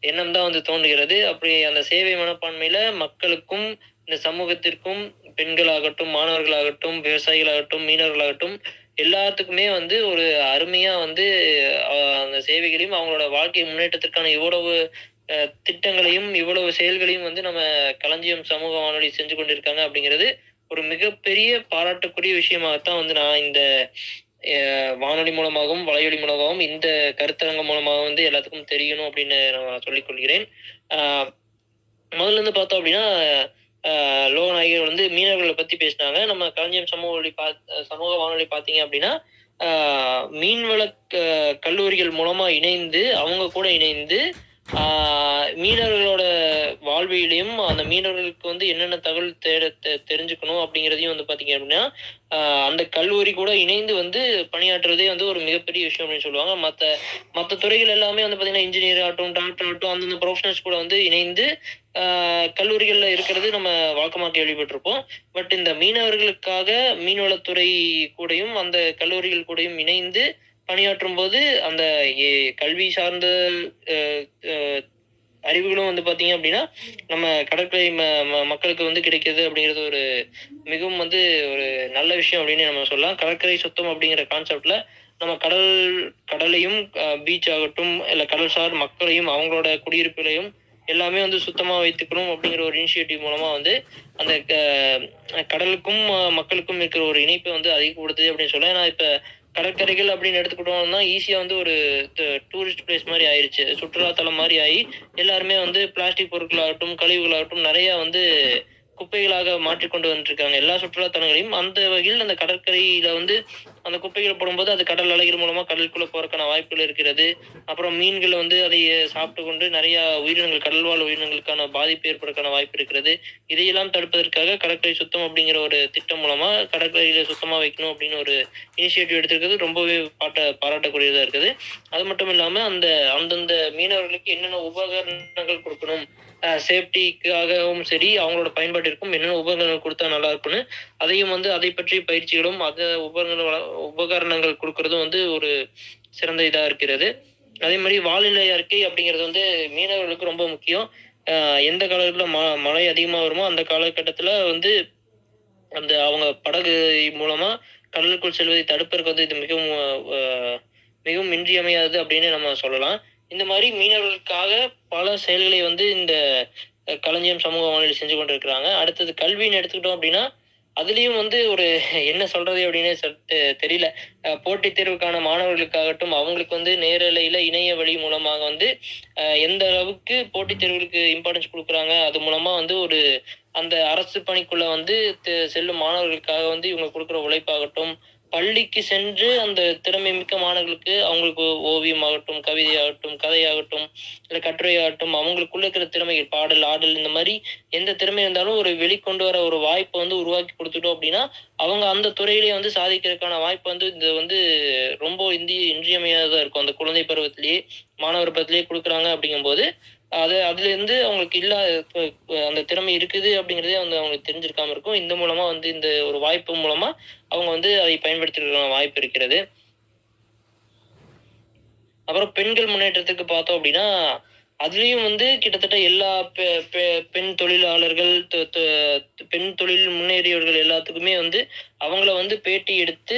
எண்ணம் தான் வந்து தோன்றுகிறது. அப்படி அந்த சேவை மனப்பான்மையில மக்களுக்கும் இந்த சமூகத்திற்கும் பெண்களாகட்டும், மாணவர்களாகட்டும், விவசாயிகளாகட்டும், மீனவர்களாகட்டும் எல்லாத்துக்குமே வந்து ஒரு அருமையா வந்து அந்த சேவைகளையும் அவங்களோட வாழ்க்கை முன்னேற்றத்திற்கான இவ்வளவு திட்டங்களையும் இவ்வளவு செயல்களையும் வந்து நம்ம களஞ்சியம் சமூக வானொலி செஞ்சு கொண்டிருக்காங்க அப்படிங்கிறது ஒரு மிகப்பெரிய பாராட்டக்கூடிய விஷயமாகத்தான் வந்து நான் இந்த வானொலி மூலமாகவும் வலையொலி மூலமாகவும் இந்த கருத்தரங்கம் மூலமாக வந்து எல்லாத்துக்கும் தெரியணும் அப்படின்னு நான் சொல்லிக் கொள்கிறேன். முதல்ல இருந்து பார்த்தோம் அப்படின்னா லோகநாயகர் வந்து மீனவர்களை பத்தி பேசினாங்க. நம்ம களஞ்சியம் சமூக வானொலி பார்த்தீங்க அப்படின்னா மீன்வள கல்லூரிகள் மூலமா இணைந்து அவங்க கூட இணைந்து மீனவர்களோட வாழ்வியலையும் அந்த மீனவர்களுக்கு வந்து என்னென்ன தகவல் தெரிஞ்சுக்கணும் அப்படிங்கிறதையும் வந்து பாத்தீங்க அப்படின்னா அந்த கல்லூரி கூட இணைந்து வந்து பணியாற்றுறதே வந்து ஒரு மிகப்பெரிய விஷயம் அப்படின்னு சொல்லுவாங்க. மற்ற துறைகள் எல்லாமே வந்து பாத்தீங்கன்னா இன்ஜினியர் ஆகட்டும், டாக்டர் ஆகட்டும், அந்தந்த ப்ரொஃபஷனல்ஸ் கூட வந்து இணைந்து கல்லூரிகள்ல இருக்கிறது நம்ம வழக்கமாக கேள்விப்பட்டிருப்போம். பட் இந்த மீனவர்களுக்காக மீன்வளத்துறை கூடயும் அந்த கல்லூரிகள் கூடயும் இணைந்து பணியாற்றும் போது அந்த கல்வி சார்ந்த அறிவுகளும் வந்து பாத்தீங்க அப்படின்னா நம்ம கடற்கரை மக்களுக்கு வந்து கிடைக்கிறது அப்படிங்கிறது ஒரு மிகவும் வந்து ஒரு நல்ல விஷயம் அப்படின்னு நம்ம சொல்லலாம். கடற்கரை சுத்தம் அப்படிங்கிற கான்செப்ட்ல நம்ம கடலையும் பீச் ஆகட்டும் இல்ல கடல்சார் மக்களையும் அவங்களோட குடியிருப்புகளையும் எல்லாமே வந்து சுத்தமா வைத்துக்கணும் அப்படிங்கிற ஒரு இனிஷியேட்டிவ் மூலமா வந்து அந்த கடலுக்கும் மக்களுக்கும் இருக்கிற ஒரு இணைப்பை வந்து அதிகப்படுத்துது அப்படின்னு சொல்ல. ஏன்னா இப்ப கடற்கரைகள் அப்படின்னு எடுத்துக்கிட்டோம்னா ஈஸியா வந்து ஒரு டூரிஸ்ட் பிளேஸ் மாதிரி ஆயிருச்சு, சுற்றுலாத்தலம் மாதிரி ஆகி எல்லாருமே வந்து பிளாஸ்டிக் பொருட்களாகட்டும் கழிவுகளாகட்டும் நிறைய வந்து குப்பைகளாக மாற்றிக்கொண்டு வந்துருக்காங்க எல்லா சுற்றுலாத்தலங்களையும். அந்த வகையில் அந்த கடற்கரையில வந்து அந்த குப்பைகளை போடும்போது அது கடல் அலைகள் மூலமா கடலுக்குள்ள போறதுக்கான வாய்ப்புகள் இருக்கிறது. அப்புறம் மீன்கள் வந்து அதை சாப்பிட்டு கொண்டு நிறைய உயிரினங்கள் கடல்வாழ் உயிரினங்களுக்கான பாதிப்பு ஏற்படுறதுக்கான வாய்ப்பு இருக்கிறது. இதையெல்லாம் தடுப்பதற்காக கடற்கரை சுத்தம் அப்படிங்கிற ஒரு திட்டம் மூலமா கடற்கரையில சுத்தமா வைக்கணும் அப்படின்னு ஒரு இனிஷியேட்டிவ் எடுத்திருக்கிறது ரொம்பவே பாராட்டக்கூடியதா இருக்குது. அது மட்டும் இல்லாம அந்தந்த மீனவர்களுக்கு என்னென்ன உபகரணங்கள் கொடுக்கணும், சேஃப்டிக்காகவும் சரி அவங்களோட பயன்பாட்டிற்கும் என்னென்ன உபகரணங்கள் கொடுத்தா நல்லா இருக்குன்னு அதையும் வந்து அதை பற்றி பயிற்சிகளும் உபகரணங்கள் கொடுக்கறதும் வந்து ஒரு சிறந்த இதா இருக்கிறது. அதே மாதிரி வானிலை அறிக்கை அப்படிங்கிறது வந்து மீனவர்களுக்கு ரொம்ப முக்கியம். எந்த காலத்துல மழை அதிகமா வருமோ அந்த காலகட்டத்துல வந்து அந்த அவங்க படகு மூலமா கடலுக்குள் செல்வதை தடுப்பதற்கு வந்து இது மிகவும் இன்றியமையாதது அப்படின்னு நம்ம சொல்லலாம். இந்த மாதிரி மீனவர்களுக்காக பல செயல்களை வந்து இந்த களஞ்சியம் சமூக வானொலி செஞ்சு கொண்டிருக்கிறாங்க. அடுத்தது கல்வின்னு எடுத்துக்கிட்டோம் அப்படின்னா அதுலயும் வந்து ஒரு என்ன சொல்றது அப்படின்னு தெரியல. போட்டித் தேர்வுக்கான மாணவர்களுக்காகட்டும் அவங்களுக்கு வந்து நேரலையில இணைய வழி மூலமாக வந்து எந்த அளவுக்கு போட்டித் தேர்வுகளுக்கு இம்பார்ட்டன்ஸ் கொடுக்குறாங்க, அது மூலமா வந்து ஒரு அந்த அரசு பணிக்குள்ள வந்து செல்லும் மாணவர்களுக்காக வந்து இவங்க கொடுக்குற உழைப்பாகட்டும், பள்ளிக்கு சென்று அந்த திறமை மிக்க மாணவர்களுக்கு அவங்களுக்கு ஓவியம் ஆகட்டும், கவிதையாகட்டும், கதையாகட்டும், இல்லை கட்டுரையாகட்டும் அவங்களுக்குள்ள இருக்கிற திறமைகள் பாடல் ஆடல் இந்த மாதிரி எந்த திறமை இருந்தாலும் ஒரு வெளிக்கொண்டு வர ஒரு வாய்ப்பை வந்து உருவாக்கி கொடுத்துட்டோம் அப்படின்னா அவங்க அந்த துறையிலேயே வந்து சாதிக்கிறதுக்கான வாய்ப்பு வந்து இது வந்து ரொம்ப இன்றியமையாததா இருக்கும். அந்த குழந்தை பருவத்திலேயே மாணவர் பருவத்திலேயே கொடுக்குறாங்க அப்படிங்கும்போது அதுல இருந்து அவங்களுக்கு அந்த திறமை இருக்குது அப்படிங்கிறதே வந்து அவங்களுக்கு தெரிஞ்சிருக்காம இருக்கும். இந்த மூலமா வந்து இந்த ஒரு வாய்ப்பு மூலமா அவங்க வந்து அதை பயன்படுத்திக்கிற வாய்ப்பு இருக்கிறது. அப்புறம் பெண்கள் முன்னேற்றத்துக்கு பார்த்தோம் அப்படின்னா அதுலயும் வந்து கிட்டத்தட்ட எல்லா பெண் தொழிலாளர்கள் பெண் தொழில் முன்னேறியவர்கள் எல்லாத்துக்குமே வந்து அவங்கள வந்து பேட்டி எடுத்து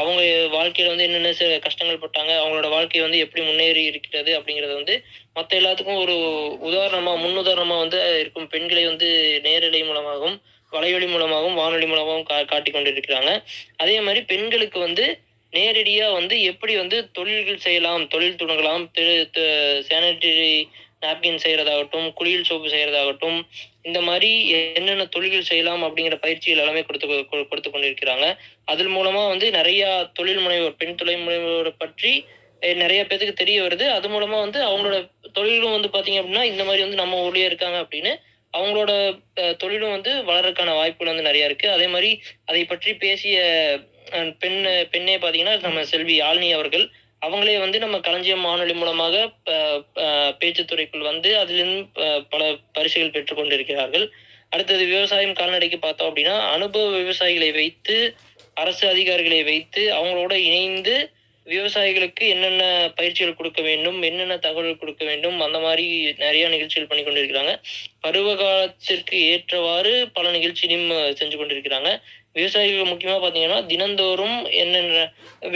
அவங்க வாழ்க்கையில வந்து என்னென்ன கஷ்டங்கள் பட்டாங்க, அவங்களோட வாழ்க்கை வந்து எப்படி முன்னேறி இருக்கிறது அப்படிங்கறது வந்து மற்ற எல்லாத்துக்கும் ஒரு முன்னுதாரணமா வந்து இருக்கும் பெண்களை வந்து நேரலை மூலமாகவும் வலையொலி மூலமாகவும் வானொலி மூலமாகவும் காட்டி கொண்டிருக்கிறாங்க. அதே மாதிரி பெண்களுக்கு வந்து நேரடியா வந்து எப்படி வந்து தொழில்கள் செய்யலாம், தொழில் தொடங்கலாம், சானிட்டரி நாப்கின் செய்யறதாகட்டும், குளியல் சோப்பு செய்யறதாகட்டும், இந்த மாதிரி என்னென்ன தொழில்கள் செய்யலாம் அப்படிங்கிற பயிற்சிகள் எல்லாமே கொடுத்து கொண்டிருக்கிறாங்க. அதன் மூலமா வந்து நிறைய பெண் தொழில் முனைவோரை பற்றி நிறைய பேருக்கு தெரிய வருது. அது மூலமா வந்து அவங்களோட தொழிலும் வந்து பாத்தீங்க அப்படின்னா இந்த மாதிரி வந்து நம்ம ஊர்லயே இருக்காங்க அப்படின்னு அவங்களோட தொழிலும் வந்து வளர்றதுக்கான வாய்ப்புகள் வந்து நிறைய இருக்கு. அதே மாதிரி அதை பற்றி பேசிய பெண்ணே பாத்தீங்கன்னா நம்ம செல்வி யாழினி அவர்கள் அவங்களே வந்து நம்ம களஞ்சியம் வானொலி மூலமாக பேச்சுத்துறைக்குள் வந்து அதிலிருந்து பல பரிசுகள் பெற்றுக் கொண்டிருக்கிறார்கள். அடுத்தது விவசாயம் கால்நடைக்கு பார்த்தோம் அப்படின்னா அனுபவ விவசாயிகளை வைத்து அரசு அதிகாரிகளை வைத்து அவங்களோட இணைந்து விவசாயிகளுக்கு என்னென்ன பயிற்சிகள் கொடுக்க வேண்டும், என்னென்ன தகவல்கள் கொடுக்க வேண்டும், அந்த மாதிரி நிறைய நிகழ்ச்சிகள் பண்ணி கொண்டிருக்கிறாங்க. பருவ காலத்திற்கு ஏற்றவாறு பல நிகழ்ச்சியும் செஞ்சு கொண்டிருக்கிறாங்க. விவசாயிகள் முக்கியமா பார்த்தீங்கன்னா, தினந்தோறும் என்னென்ன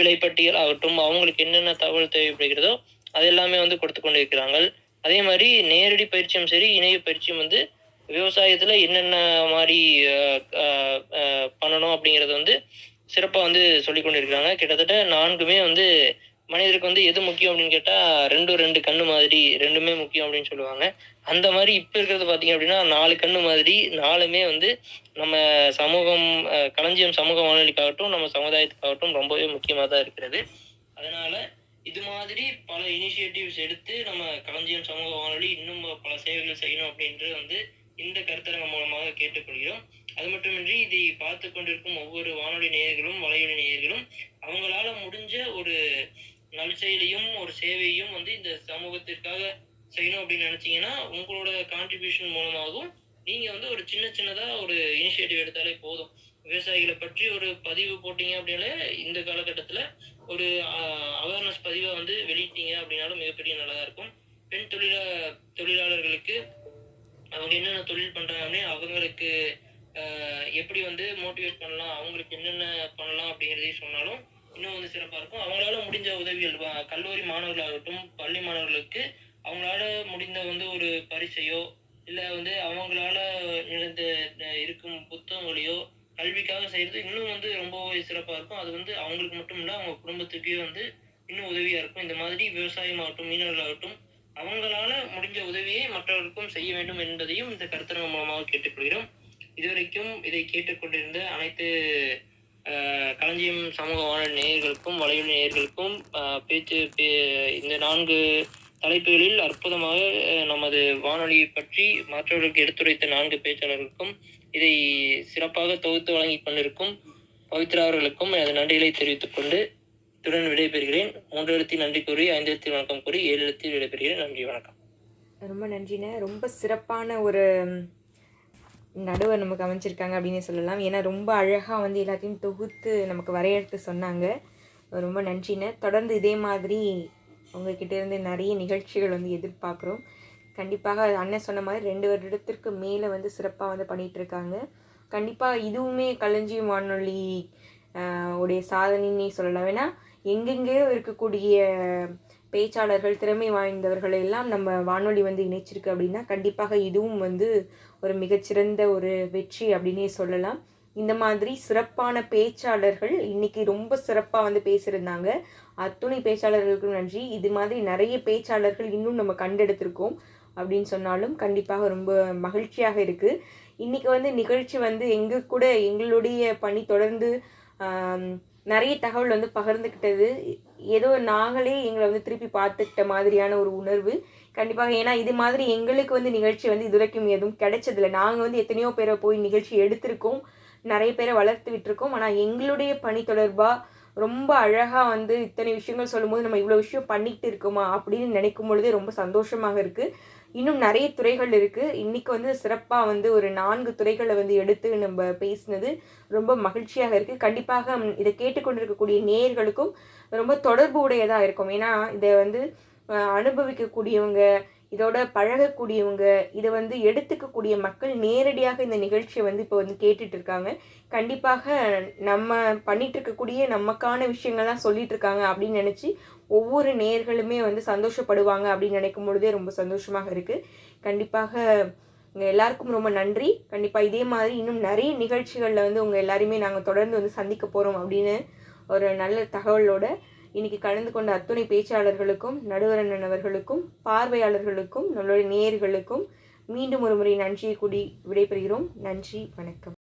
விலைப்பட்டியல் ஆகட்டும், அவங்களுக்கு என்னென்ன தகவல் தேவைப்படுகிறதோ அது எல்லாமே கொடுத்து கொண்டிருக்கிறாங்க. அதே மாதிரி நேரடி பயிற்சியும் சரி, இணைய பயிற்சியும் விவசாயத்துல என்னென்ன மாதிரி பண்ணணும் அப்படிங்கறத சிறப்பா சொல்லிக் கொண்டிருக்கிறாங்க. கிட்டத்தட்ட 4மே மனிதருக்கு எது முக்கியம் அப்படின்னு கேட்டா, 2 கண்ணு மாதிரி, 2மே முக்கியம் அப்படின்னு சொல்லுவாங்க. அந்த மாதிரி இப்ப இருக்கிறது பாத்தீங்க அப்படின்னா 4 கண்ணு மாதிரி 4மே நம்ம சமூகம், களஞ்சியம் சமூக வானொலிக்காகட்டும், நம்ம சமுதாயத்துக்காகட்டும் ரொம்பவே முக்கியமா தான் இருக்கிறது. அதனால இது மாதிரி பல இனிஷியேட்டிவ்ஸ் எடுத்து நம்ம களஞ்சியம் சமூக வானொலி இன்னும் பல சேவைகள் செய்யணும் அப்படின்ட்டு இந்த கருத்தரங்கம் மூலமாக கேட்டுக்கொள்கிறோம். அது மட்டுமின்றி இதை பார்த்து கொண்டிருக்கும் ஒவ்வொரு வானொலி நேயர்களும், வலையொலி நேயர்களும் அவங்களால முடிஞ்ச ஒரு நல்செயலையும் ஒரு சேவையும் இந்த சமூகத்திற்காக செய்யணும் அப்படின்னு நினைச்சீங்கன்னா, உங்களோட கான்ட்ரிபியூஷன் மூலமாகவும் நீங்க ஒரு சின்னதா ஒரு இனிஷியேட்டிவ் எடுத்தாலே போதும். விவசாயிகளை பற்றி ஒரு பதிவு போட்டீங்க அப்படின்னாலே, இந்த காலகட்டத்துல ஒரு அவேர்னஸ் பதிவை வெளியிட்டீங்க அப்படின்னாலும் மிகப்பெரிய நல்லதா இருக்கும். பெண் தொழிலாளர்களுக்கு அவங்க என்னென்ன தொழில் பண்றாங்க அப்படின்னு அவங்களுக்கு எப்படி மோட்டிவேட் பண்ணலாம், அவங்களுக்கு என்னென்ன பண்ணலாம் அப்படிங்கிறதையும் சொன்னாலும் இன்னும் சிறப்பா இருக்கும். அவங்களால முடிஞ்ச உதவிகள், கல்லூரி மாணவர்களாகட்டும், பள்ளி மாணவர்களுக்கு அவங்களால முடிந்த ஒரு பரிசையோ இல்ல அவங்களால இருக்கும் புத்தகங்களையோ கல்விக்காக செய்யறது இன்னும் ரொம்பவே சிறப்பா இருக்கும். அது அவங்களுக்கு மட்டும் இல்ல, அவங்க குடும்பத்துக்கே இன்னும் உதவியா இருக்கும். இந்த மாதிரி விவசாயமாகட்டும், மீனவர்களாகட்டும் அவங்களால முடிஞ்ச உதவியை மற்றவர்களுக்கும் செய்ய வேண்டும் என்பதையும் இந்த கருத்தரங்கம் மூலமாக கேட்டுக்கொள்கிறோம். இதுவரைக்கும் இதை கேட்டுக்கொண்டிருந்த அனைத்து களஞ்சியம் சமூக வானொலி நேயர்களுக்கும், வலையொலி நேயர்களுக்கும் இந்த 4 தலைப்புகளில் அற்புதமாக நமது வானொலியை பற்றி மற்றவர்களுக்கு எடுத்துரைத்த 4 பேச்சாளர்களுக்கும், இதை சிறப்பாக தொகுத்து வழங்கி கொண்டிருக்கும் பவித்ரா அவர்களுக்கும் எனது நன்றிகளை தெரிவித்துக் கொண்டு இத்துடன் விடைபெறுகிறேன். 3 எழுத்தில் நன்றி கூறி, 5 எழுத்தில் வணக்கம் கூறி, 7 எழுத்தில் விடைபெறுகிறேன். நன்றி, வணக்கம்.
ரொம்ப நன்றிண்ணே. ரொம்ப சிறப்பான ஒரு நடுவர் நமக்கு அமைச்சிருக்காங்க அப்படின்னு சொல்லலாம். ஏன்னா ரொம்ப அழகாக எல்லாத்தையும் தொகுத்து நமக்கு வரையறுத்து சொன்னாங்க. ரொம்ப நன்றிண்ணே. தொடர்ந்து இதே மாதிரி உங்ககிட்ட இருந்து நிறைய நிகழ்ச்சிகள் எதிர்பார்க்குறோம். கண்டிப்பாக அண்ணன் சொன்ன மாதிரி 2 வருடத்திற்கு மேலே சிறப்பாக பண்ணிகிட்டு இருக்காங்க. கண்டிப்பாக இதுவுமே களஞ்சியம் வானொலி உடைய சாதனைன்னே சொல்லலாம். ஏன்னா எங்கெங்கேயோ இருக்கக்கூடிய பேச்சாளர்கள், திறமை வாய்ந்தவர்களை எல்லாம் நம்ம வானொலி இணைச்சிருக்கு அப்படின்னா கண்டிப்பாக இதுவும் ஒரு மிகச்சிறந்த ஒரு வெற்றி அப்படின்னே சொல்லலாம். இந்த மாதிரி சிறப்பான பேச்சாளர்கள் இன்னைக்கு ரொம்ப சிறப்பாக பேசியிருந்தாங்க. அத்துணை பேச்சாளர்களுக்கும் நன்றி. இது மாதிரி நிறைய பேச்சாளர்கள் இன்னும் நம்ம கண்டெடுத்திருக்கோம் அப்படின்னு சொன்னாலும் கண்டிப்பாக ரொம்ப மகிழ்ச்சியாக இருக்குது. இன்றைக்கி நிகழ்ச்சி எங்கள் கூட எங்களுடைய பணி தொடர்ந்து நிறைய தகவல் பகிர்ந்துக்கிட்டது. ஏதோ நாங்களே எங்களை திருப்பி பார்த்துக்கிட்ட மாதிரியான ஒரு உணர்வு கண்டிப்பாக. ஏன்னா இது மாதிரி எங்களுக்கு நிகழ்ச்சி இது வரைக்கும் எதுவும் கிடைச்சதில்லை. நாங்கள் எத்தனையோ பேரை போய் நிகழ்ச்சி எடுத்திருக்கோம், நிறைய பேரை வளர்த்து விட்டுருக்கோம். ஆனால் எங்களுடைய பணி தொடர்பாக ரொம்ப அழகாக இத்தனை விஷயங்கள் சொல்லும்போது நம்ம இவ்வளோ விஷயம் பண்ணிக்கிட்டு இருக்கோமா அப்படின்னு நினைக்கும் பொழுதே ரொம்ப சந்தோஷமாக இருக்குது. இன்னும் நிறைய துறைகள் இருக்குது. இன்றைக்கி சிறப்பாக ஒரு 4 துறைகளை எடுத்து நம்ம பேசினது ரொம்ப மகிழ்ச்சியாக இருக்குது. கண்டிப்பாக இதை கேட்டுக்கொண்டிருக்கக்கூடிய நேயர்களுக்கும் ரொம்ப தொடர்பு உடையதாக இருக்கும். ஏன்னா இதை அனுபவிக்கக்கூடியவங்க, இதோட பழகக்கூடியவங்க, இதை எடுத்துக்கக்கூடிய மக்கள் நேரடியாக இந்த நிகழ்ச்சியை இப்போ கேட்டுட்டு இருக்காங்க. கண்டிப்பாக நம்ம பண்ணிட்டு இருக்கக்கூடிய நமக்கான விஷயங்கள்லாம் சொல்லிட்டு இருக்காங்க அப்படின்னு நினச்சி ஒவ்வொரு நேயர்களுமே சந்தோஷப்படுவாங்க அப்படின்னு நினைக்கும் பொழுதே ரொம்ப சந்தோஷமாக இருக்குது. கண்டிப்பாக எல்லாருக்கும் ரொம்ப நன்றி. கண்டிப்பாக இதே மாதிரி இன்னும் நிறைய நிகழ்ச்சிகளில் உங்கள் எல்லாரையுமே நாங்கள் தொடர்ந்து சந்திக்க போகிறோம் அப்படின்னு ஒரு நல்ல தகவலோட இன்னைக்கு கலந்து கொண்ட அத்துணை பேச்சாளர்களுக்கும், நடுவரண்ணன் அவர்களுக்கும், பார்வையாளர்களுக்கும், நம்மளுடைய நேயர்களுக்கும் மீண்டும் ஒரு முறை நன்றியை கூடி விடைபெறுகிறோம். நன்றி, வணக்கம்.